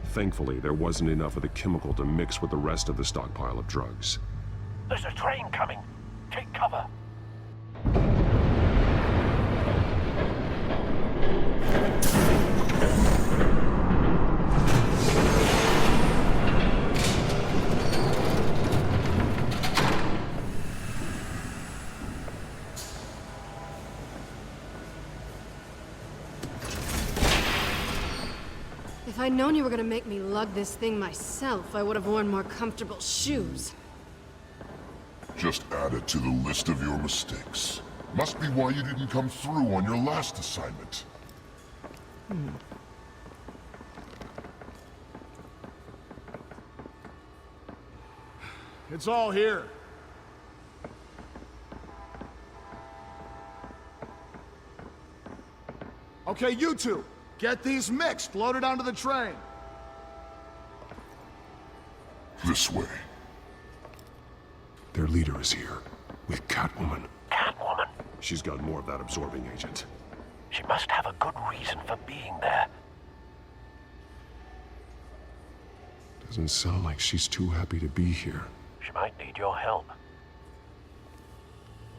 Thankfully, there wasn't enough of the chemical to mix with the rest of the stockpile of drugs. There's a train coming. Take cover. If I'd known you were gonna make me lug this thing myself, I would have worn more comfortable shoes. Just add it to the list of your mistakes. Must be why you didn't come through on your last assignment. It's all here. Okay, you two, get these mixed, loaded onto the train. This way. Their leader is here, with Catwoman. Catwoman? She's got more of that absorbing agent. She must have a good reason for being there. Doesn't sound like she's too happy to be here. She might need your help.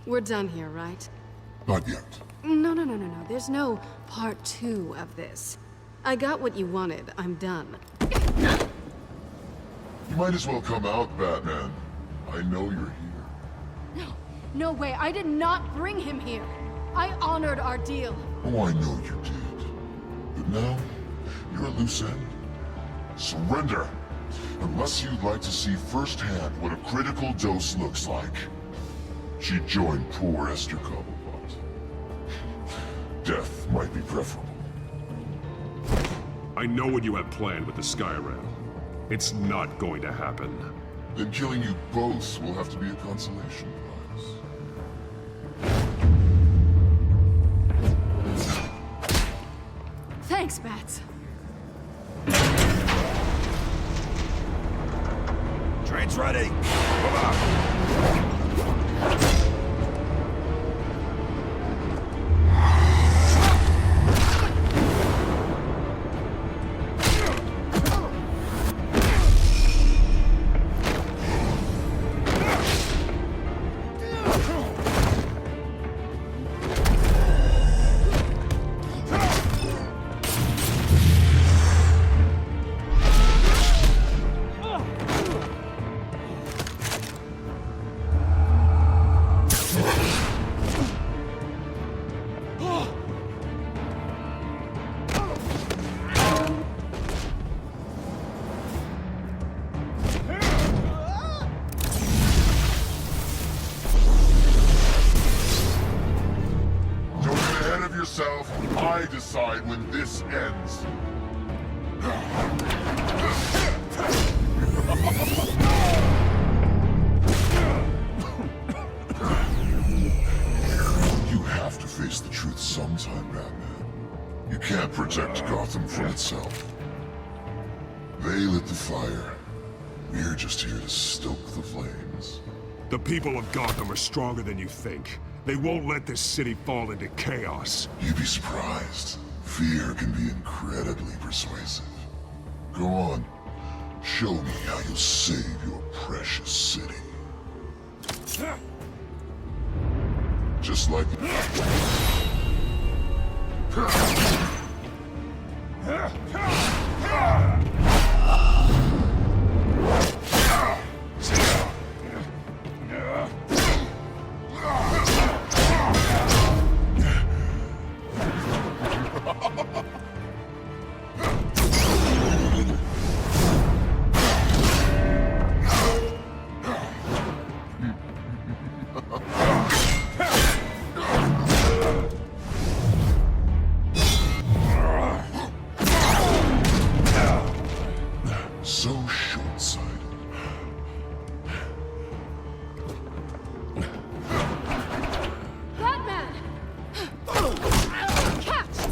We're done here, right? Not yet. No. There's no part 2 of this. I got what you wanted. I'm done. You might as well come out, Batman. I know you're here. No way. I did not bring him here. I honored our deal. Oh, I know you did. But now, you're a loose end. Surrender! Unless you'd like to see firsthand what a critical dose looks like. She joined poor Esther Cobblepot. Death might be preferable. I know what you have planned with the Skyrail. It's not going to happen. Then killing you both will have to be a consolation prize. Thanks, Bats. Train's ready! Move out! I decide when this ends. You have to face the truth sometime, Batman. You can't protect Gotham from itself. They lit the fire. We're just here to stoke the flames. The people of Gotham are stronger than you think. They won't let this city fall into chaos. You'd be surprised. Fear can be incredibly persuasive. Go on. Show me how you'll save your precious city. Just like... So short-sighted. Batman! Catch!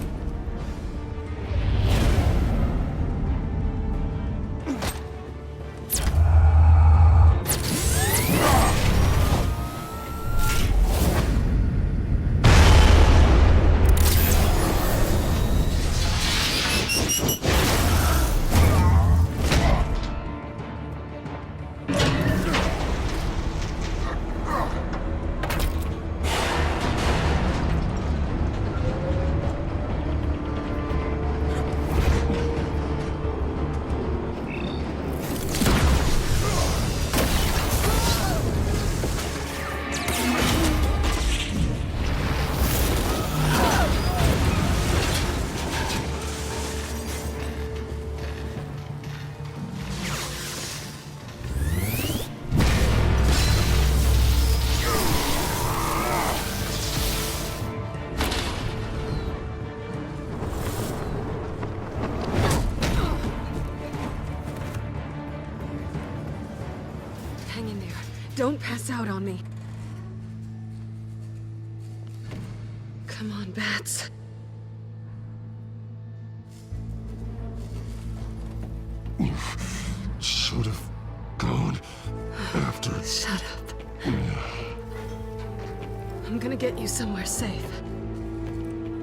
Hang in there. Don't pass out on me. Come on, Bats. You should have gone after... Shut up. I'm gonna get you somewhere safe.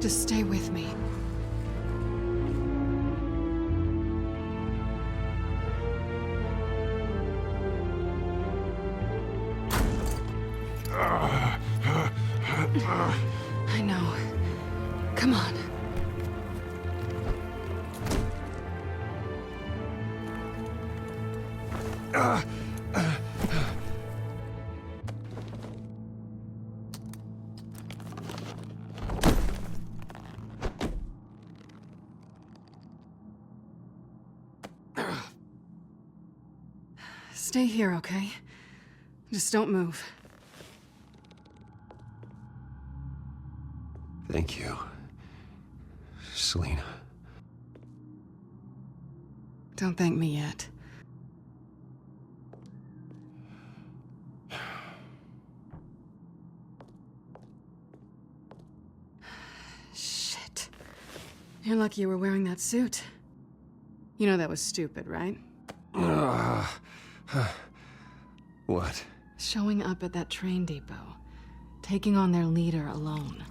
Just stay with me. I know. Come on. Stay here, okay? Just don't move. Thank you, Selina. Don't thank me yet. Shit. You're lucky you were wearing that suit. You know that was stupid, right? What? Showing up at that train depot. Taking on their leader alone.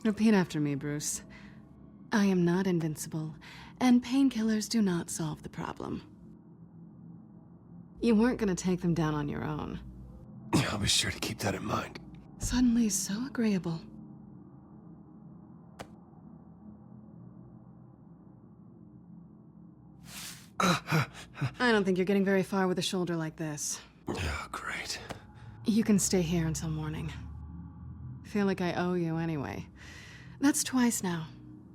Repeat after me, Bruce. I am not invincible, and painkillers do not solve the problem. You weren't gonna take them down on your own. I'll be sure to keep that in mind. Suddenly so agreeable. I don't think you're getting very far with a shoulder like this. Oh, great. You can stay here until morning. Feel like I owe you anyway. That's twice now.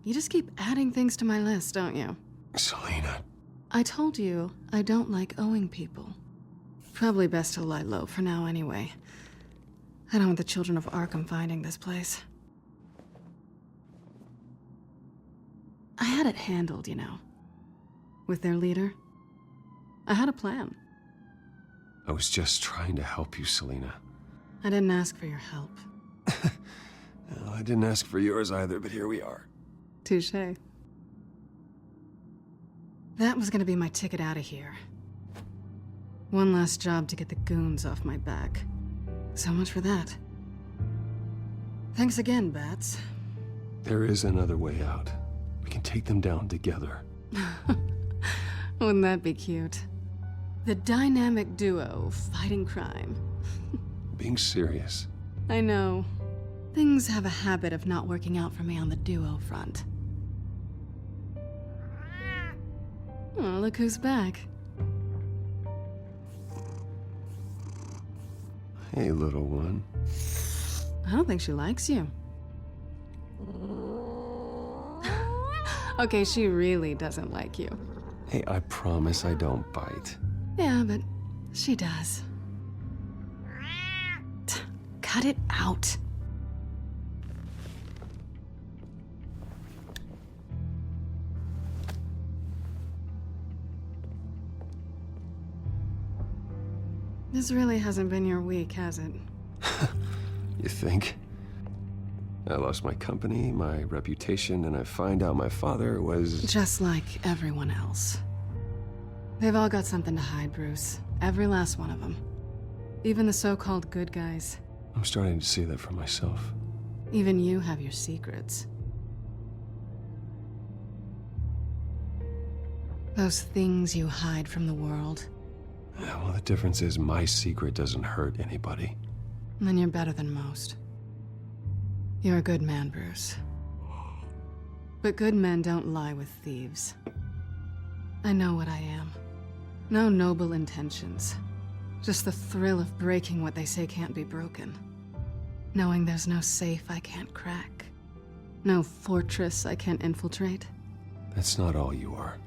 You just keep adding things to my list, don't you? Selina. I told you I don't like owing people. Probably best to lie low for now anyway. I don't want the children of Arkham finding this place. I had it handled, you know. With their leader. I had a plan. I was just trying to help you, Selina. I didn't ask for your help. Well, I didn't ask for yours either, but here we are. Touché. That was gonna be my ticket out of here. One last job to get the goons off my back. So much for that. Thanks again, Bats. There is another way out. We can take them down together. Wouldn't that be cute? The dynamic duo fighting crime. Being serious. I know. Things have a habit of not working out for me on the duo front. Oh, look who's back. Hey, little one. I don't think she likes you. Okay, she really doesn't like you. Hey, I promise I don't bite. Yeah, but she does. Cut it out. This really hasn't been your week, has it? You think? I lost my company, my reputation, and I find out my father was... Just like everyone else. They've all got something to hide, Bruce. Every last one of them. Even the so-called good guys. I'm starting to see that for myself. Even you have your secrets. Those things you hide from the world. Yeah, well, the difference is my secret doesn't hurt anybody. Then you're better than most. You're a good man, Bruce. But good men don't lie with thieves. I know what I am. No noble intentions. Just the thrill of breaking what they say can't be broken. Knowing there's no safe I can't crack. No fortress I can't infiltrate. That's not all you are.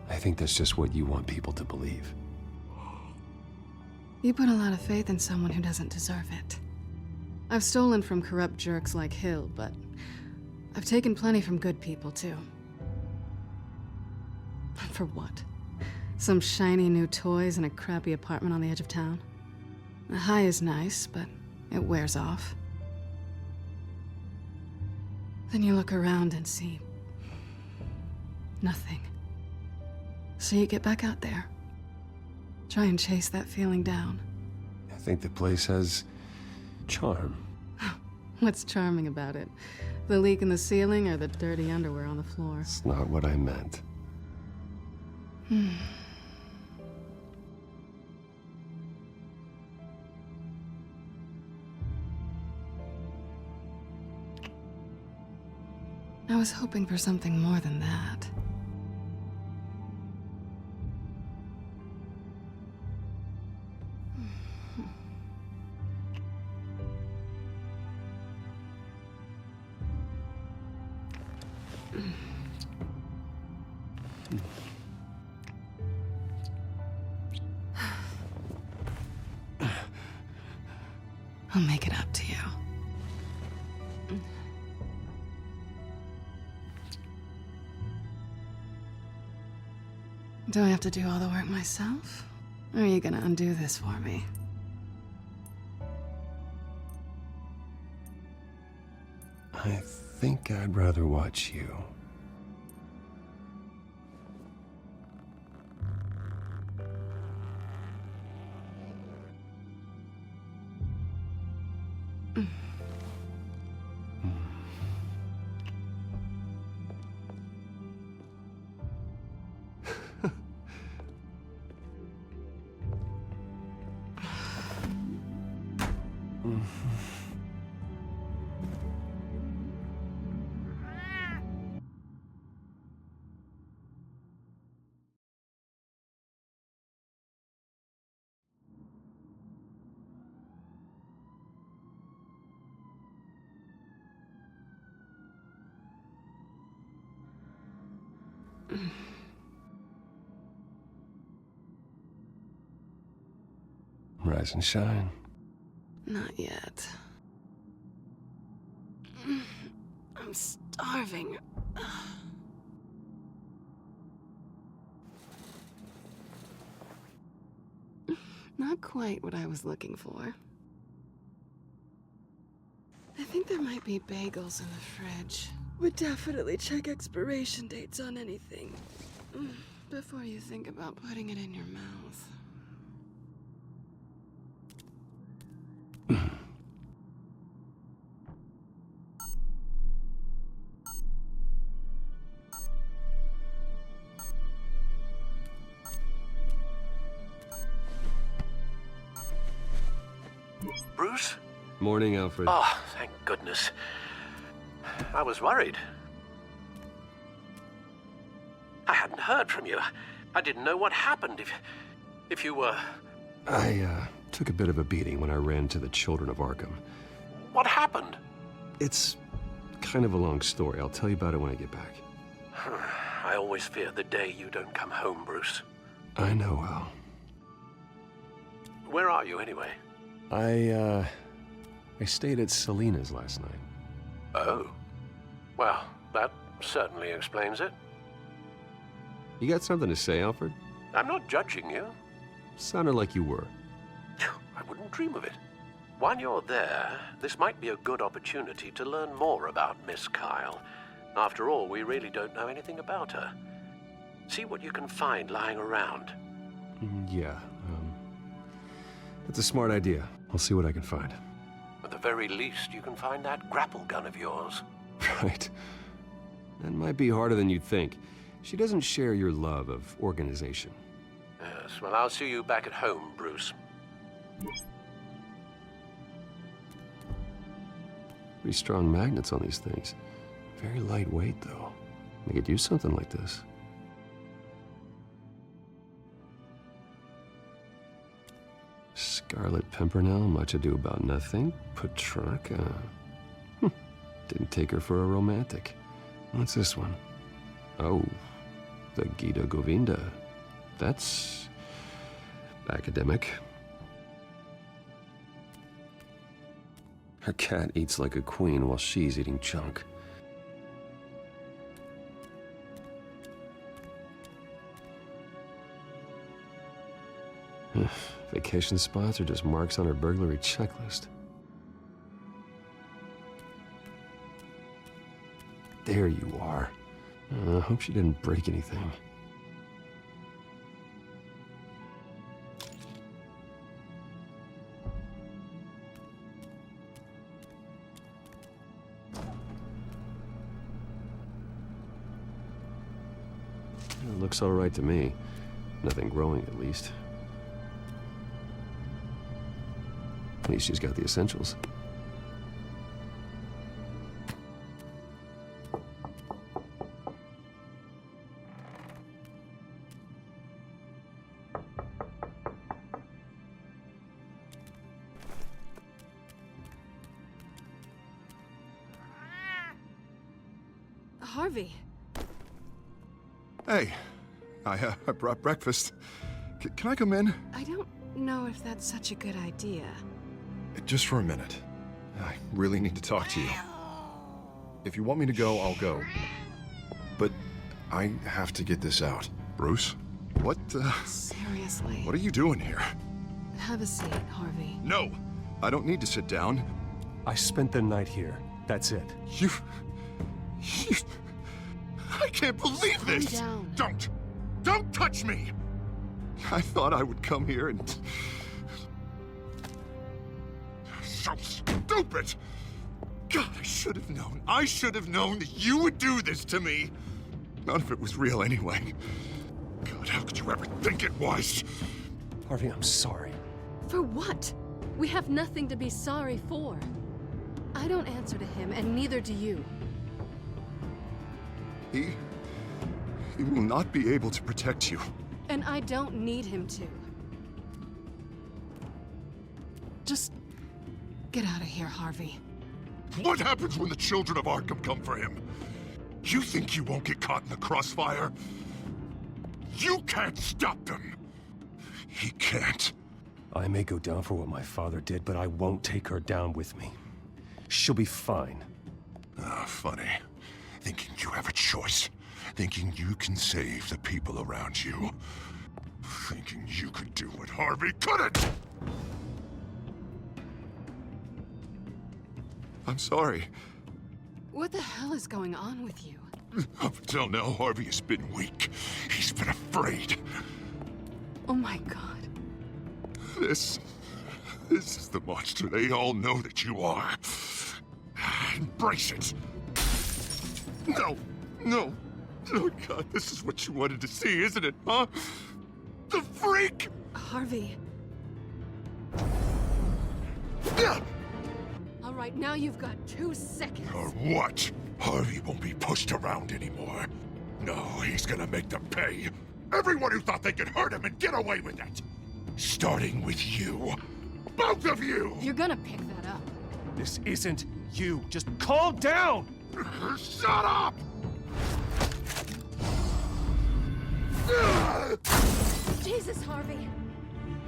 I think that's just what you want people to believe. You put a lot of faith in someone who doesn't deserve it. I've stolen from corrupt jerks like Hill, but I've taken plenty from good people, too. For what? Some shiny new toys and a crappy apartment on the edge of town? The high is nice, but it wears off. Then you look around and see nothing. So you get back out there. Try and chase that feeling down. I think the place has charm. What's charming about it? The leak in the ceiling or the dirty underwear on the floor? It's not what I meant. I was hoping for something more than that. I'll make it up to you. Do I have to do all the work myself? Or are you gonna undo this for me? I think I'd rather watch you. Rise and shine. Not yet. I'm starving. Not quite what I was looking for. I think there might be bagels in the fridge. Would definitely check expiration dates on anything before you think about putting it in your mouth. Bruce? Morning, Alfred. Oh, thank goodness. I was worried. I hadn't heard from you. I didn't know what happened if you were... I took a bit of a beating when I ran to the Children of Arkham. What happened? It's kind of a long story. I'll tell you about it when I get back. I always fear the day you don't come home, Bruce. I know, Al. Where are you, anyway? I stayed at Selena's last night. Oh. Well, that certainly explains it. You got something to say, Alfred? I'm not judging you. Sounded like you were. I wouldn't dream of it. While you're there, this might be a good opportunity to learn more about Miss Kyle. After all, we really don't know anything about her. See what you can find lying around. Yeah, that's a smart idea. I'll see what I can find. At the very least, you can find that grapple gun of yours. Right. That might be harder than you'd think. She doesn't share your love of organization. Yes, well, I'll see you back at home, Bruce. Pretty strong magnets on these things. Very lightweight, though. They could use something like this. Scarlet Pimpernel, Much Ado About Nothing, Petrarca. Didn't take her for a romantic. What's this one? Oh, the Gita Govinda. That's academic. Her cat eats like a queen while she's eating junk. Vacation spots are just marks on her burglary checklist. There you are. I hope she didn't break anything. It looks all right to me. Nothing growing, at least. At least she's got the essentials. Harvey. Hey, I brought breakfast. Can I come in? I don't know if that's such a good idea. Just for a minute. I really need to talk to you. If you want me to go, I'll go. But I have to get this out. Bruce? What Seriously. What are you doing here? Have a seat, Harvey. No! I don't need to sit down. I spent the night here. That's it. You... I can't believe this! Calm down. Don't touch me! I thought I would come here and... So stupid! God, I should have known. I should have known that you would do this to me. None of it was real anyway. God, how could you ever think it was? Harvey, I'm sorry. For what? We have nothing to be sorry for. I don't answer to him, and neither do you. He will not be able to protect you. And I don't need him to. Just get out of here, Harvey. What happens when the children of Arkham come for him? You think you won't get caught in the crossfire? You can't stop them. He can't. I may go down for what my father did, but I won't take her down with me. She'll be fine. Ah, funny. Thinking you have a choice. Thinking you can save the people around you. Thinking you could do what Harvey couldn't! I'm sorry. What the hell is going on with you? Up until now, Harvey has been weak. He's been afraid. Oh my God. This is the monster they all know that you are. Embrace it. No. Oh God, this is what you wanted to see, isn't it, huh? The freak! Harvey. Yeah. All right, now you've got 2 seconds. Or what? Harvey won't be pushed around anymore. No, he's gonna make them pay. Everyone who thought they could hurt him and get away with it. Starting with you. Both of you! You're gonna pick that up. This isn't you. Just calm down! Shut up! Jesus, Harvey.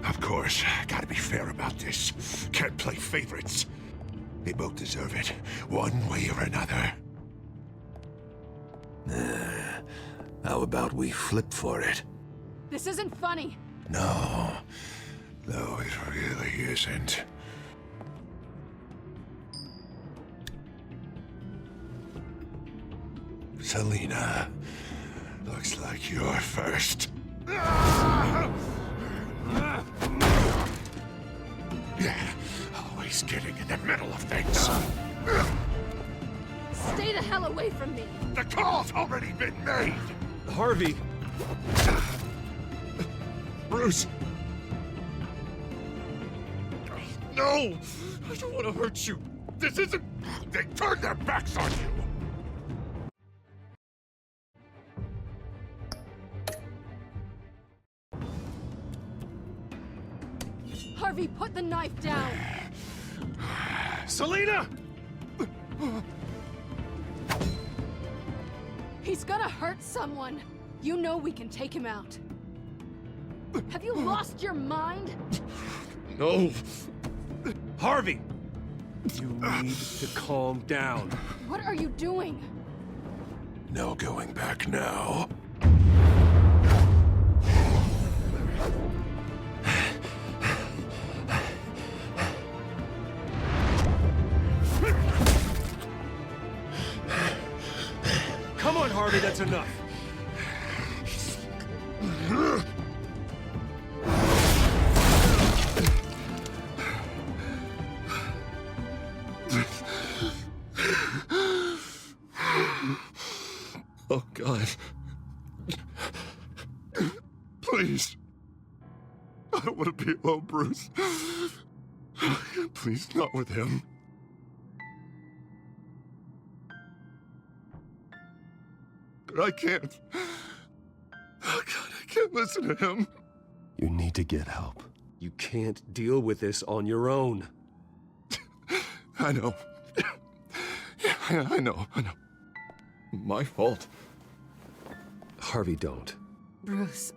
Of course, gotta be fair about this. Can't play favorites. They both deserve it, one way or another. How about we flip for it? This isn't funny. No, it really isn't. Selina, looks like you're first. Yeah, always getting in the middle of things. Stay the hell away from me. The call's already been made. Harvey! Bruce! No! I don't want to hurt you. This isn't... They turned their backs on you. Harvey, put the knife down. Selina! He's gonna hurt someone. You know we can take him out. Have you lost your mind? No! Harvey! You need to calm down. What are you doing? No going back now. Come on, Harvey, that's enough. Oh, God. Please. I don't want to be alone, Bruce. Please, not with him. But I can't. Oh, God, I can't listen to him. You need to get help. You can't deal with this on your own. I know. Yeah, I know. My fault. Harvey, don't. Bruce,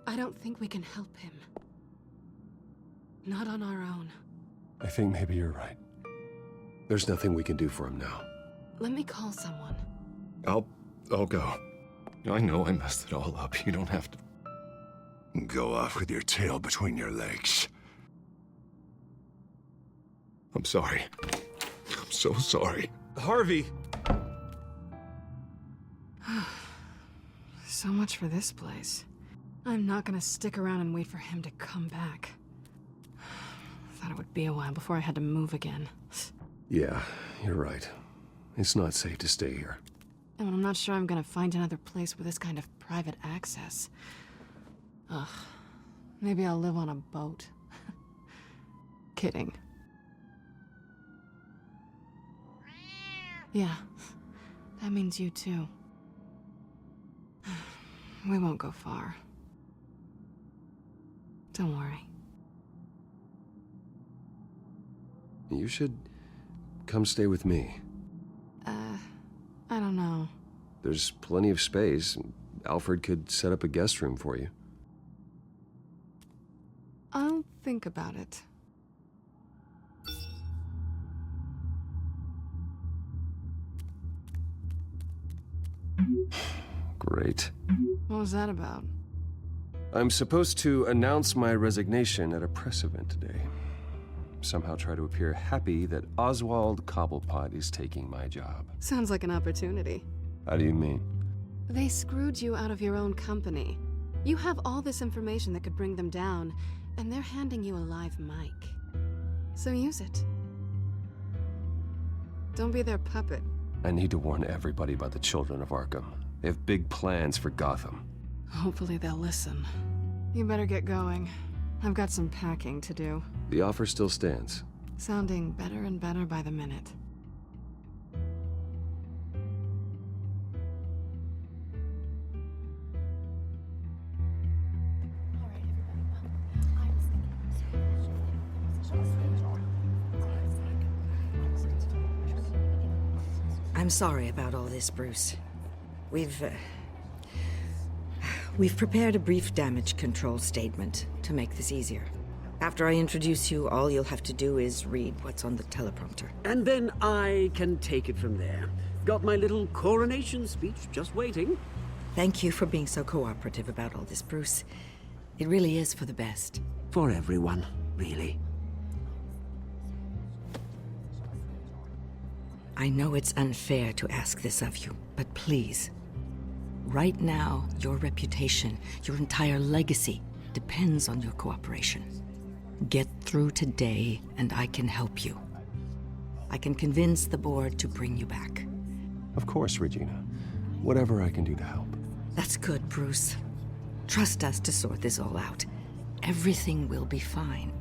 I don't think we can help him. Not on our own. I think maybe you're right. There's nothing we can do for him now. Let me call someone. I'll go. I know I messed it all up. You don't have to. Go off with your tail between your legs. I'm sorry. I'm so sorry. Harvey! So much for this place. I'm not gonna stick around and wait for him to come back. Thought it would be a while before I had to move again. Yeah, you're right. It's not safe to stay here. And I'm not sure I'm gonna find another place with this kind of private access. Ugh. Maybe I'll live on a boat. Kidding. Yeah. That means you too. We won't go far. Don't worry. You should come stay with me. I don't know. There's plenty of space. Alfred could set up a guest room for you. I'll think about it. Great. What was that about? I'm supposed to announce my resignation at a press event today. Somehow try to appear happy that Oswald Cobblepot is taking my job. Sounds like an opportunity. How do you mean? They screwed you out of your own company. You have all this information that could bring them down, and they're handing you a live mic. So use it. Don't be their puppet. I need to warn everybody about the children of Arkham. They have big plans for Gotham. Hopefully they'll listen. You better get going. I've got some packing to do. The offer still stands. Sounding better and better by the minute. I'm sorry about all this, Bruce. We've prepared a brief damage control statement to make this easier. After I introduce you, all you'll have to do is read what's on the teleprompter. And then I can take it from there. Got my little coronation speech just waiting. Thank you for being so cooperative about all this, Bruce. It really is for the best. For everyone, really. I know it's unfair to ask this of you, but please. Right now, your reputation, your entire legacy, depends on your cooperation. Get through today, and I can help you. I can convince the board to bring you back. Of course, Regina. Whatever I can do to help. That's good, Bruce. Trust us to sort this all out. Everything will be fine.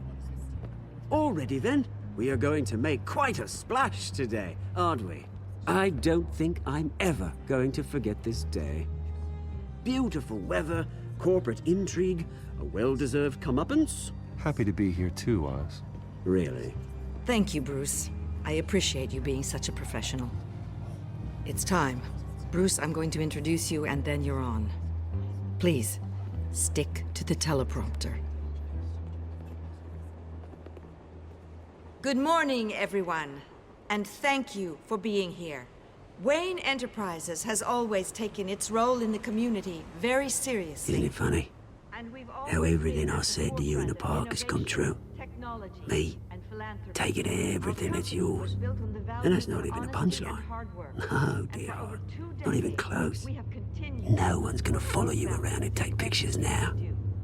Already then, we are going to make quite a splash today, aren't we? I don't think I'm ever going to forget this day. Beautiful weather, corporate intrigue, a well-deserved comeuppance. Happy to be here too, Oz. Really? Thank you, Bruce. I appreciate you being such a professional. It's time. Bruce, I'm going to introduce you and then you're on. Please, stick to the teleprompter. Good morning, everyone, and thank you for being here. Wayne Enterprises has always taken its role in the community very seriously. Isn't it funny? How everything I said to you in the park has come true. Me, taking everything that's yours. And that's not even a punchline. No, dear, not even close. No one's gonna follow you around and take pictures now.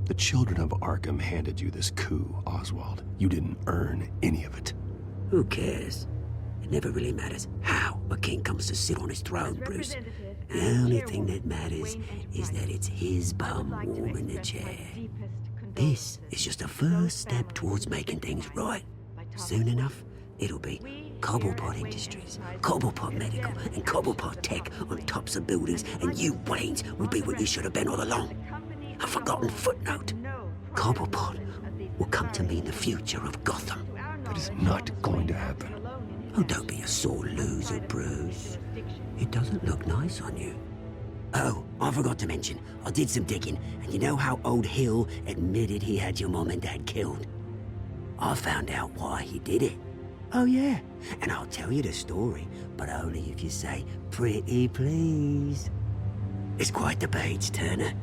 The children of Arkham handed you this coup, Oswald. You didn't earn any of it. Who cares? It never really matters how a king comes to sit on his throne, Bruce. The only thing that matters is that it's his bum warm in the chair. This is just a first step towards making things right. Soon enough, it'll be Cobblepot Industries, Cobblepot Medical, and Cobblepot Tech on tops of buildings, and you, Waynes, will be what you should have been all along. A forgotten footnote. Cobblepot will come to mean the future of Gotham. That is not going to happen. Oh, don't be a sore loser, Bruce. It doesn't look nice on you. Oh, I forgot to mention, I did some digging, and you know how old Hill admitted he had your mom and dad killed? I found out why he did it. Oh yeah, and I'll tell you the story, but only if you say, pretty please. It's quite the page, Turner.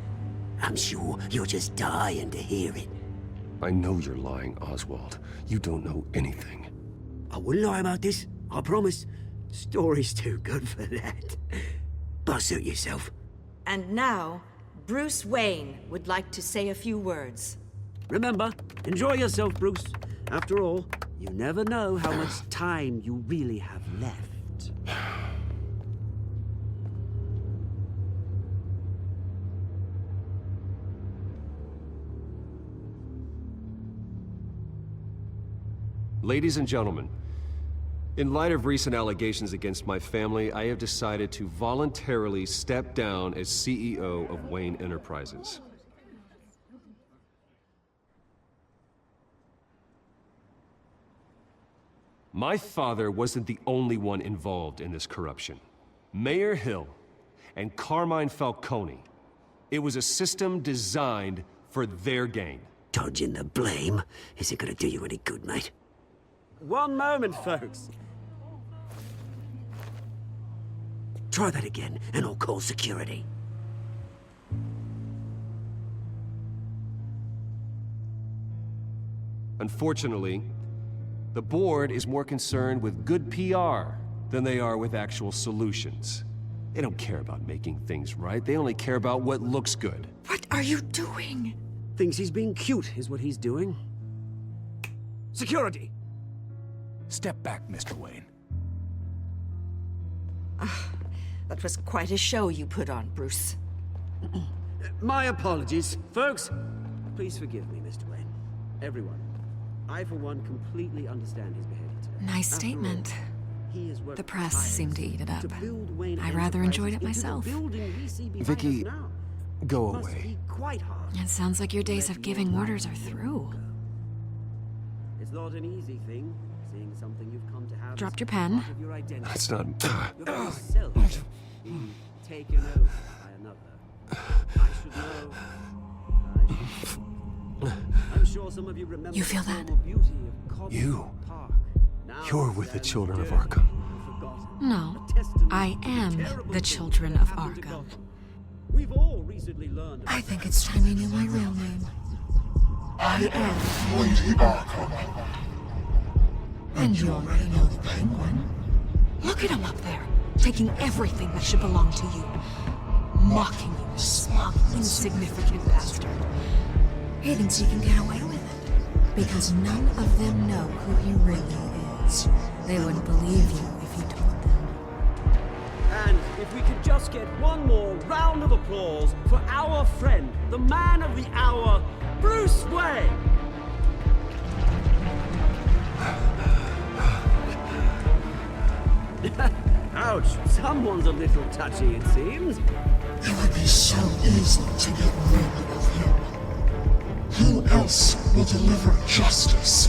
I'm sure you're just dying to hear it. I know you're lying, Oswald. You don't know anything. I wouldn't lie about this, I promise. Story's too good for that. But suit yourself. And now, Bruce Wayne would like to say a few words. Remember, enjoy yourself, Bruce. After all, you never know how much time you really have left. Ladies and gentlemen, in light of recent allegations against my family, I have decided to voluntarily step down as CEO of Wayne Enterprises. My father wasn't the only one involved in this corruption. Mayor Hill and Carmine Falcone. It was a system designed for their gain. Dodging the blame isn't gonna do you any good, mate. One moment, folks. Try that again, and I'll call security. Unfortunately, the board is more concerned with good PR than they are with actual solutions. They don't care about making things right. They only care about what looks good. What are you doing? Thinks he's being cute, is what he's doing. Security! Step back, Mr. Wayne. That was quite a show you put on, Bruce. My apologies. Folks, please forgive me, Mr. Wayne. Everyone. I, for one, completely understand his behavior today. Nice statement. The press seemed to eat it up. I rather enjoyed it myself. Vicky, go away. It sounds like your days of giving orders are through. It's not an easy thing, seeing something you've come to have Dropped as your pen. part of your identity. That's not... Your very self being taken over by another. I should know. I'm sure some of you remember You feel the that? former beauty of Cobblestone You. Park. Now You're it with the stands children of dead Arkham. and forgotten. No, A testament I to the am terrible the things children that of happened to Arkham. Gotham. We've all recently learned about I think it's time you knew my real name. I am Lady Arkham. And you already know the Penguin. Look at him up there, taking everything that should belong to you. Mocking you, smug, insignificant bastard. He thinks he can get away with it. Because none of them know who he really is. They wouldn't believe you if you told them. And if we could just get one more round of applause for our friend, the man of the hour, Bruce Wayne. Ouch, someone's a little touchy, it seems. It would be so easy to get rid of him. Who else will deliver justice?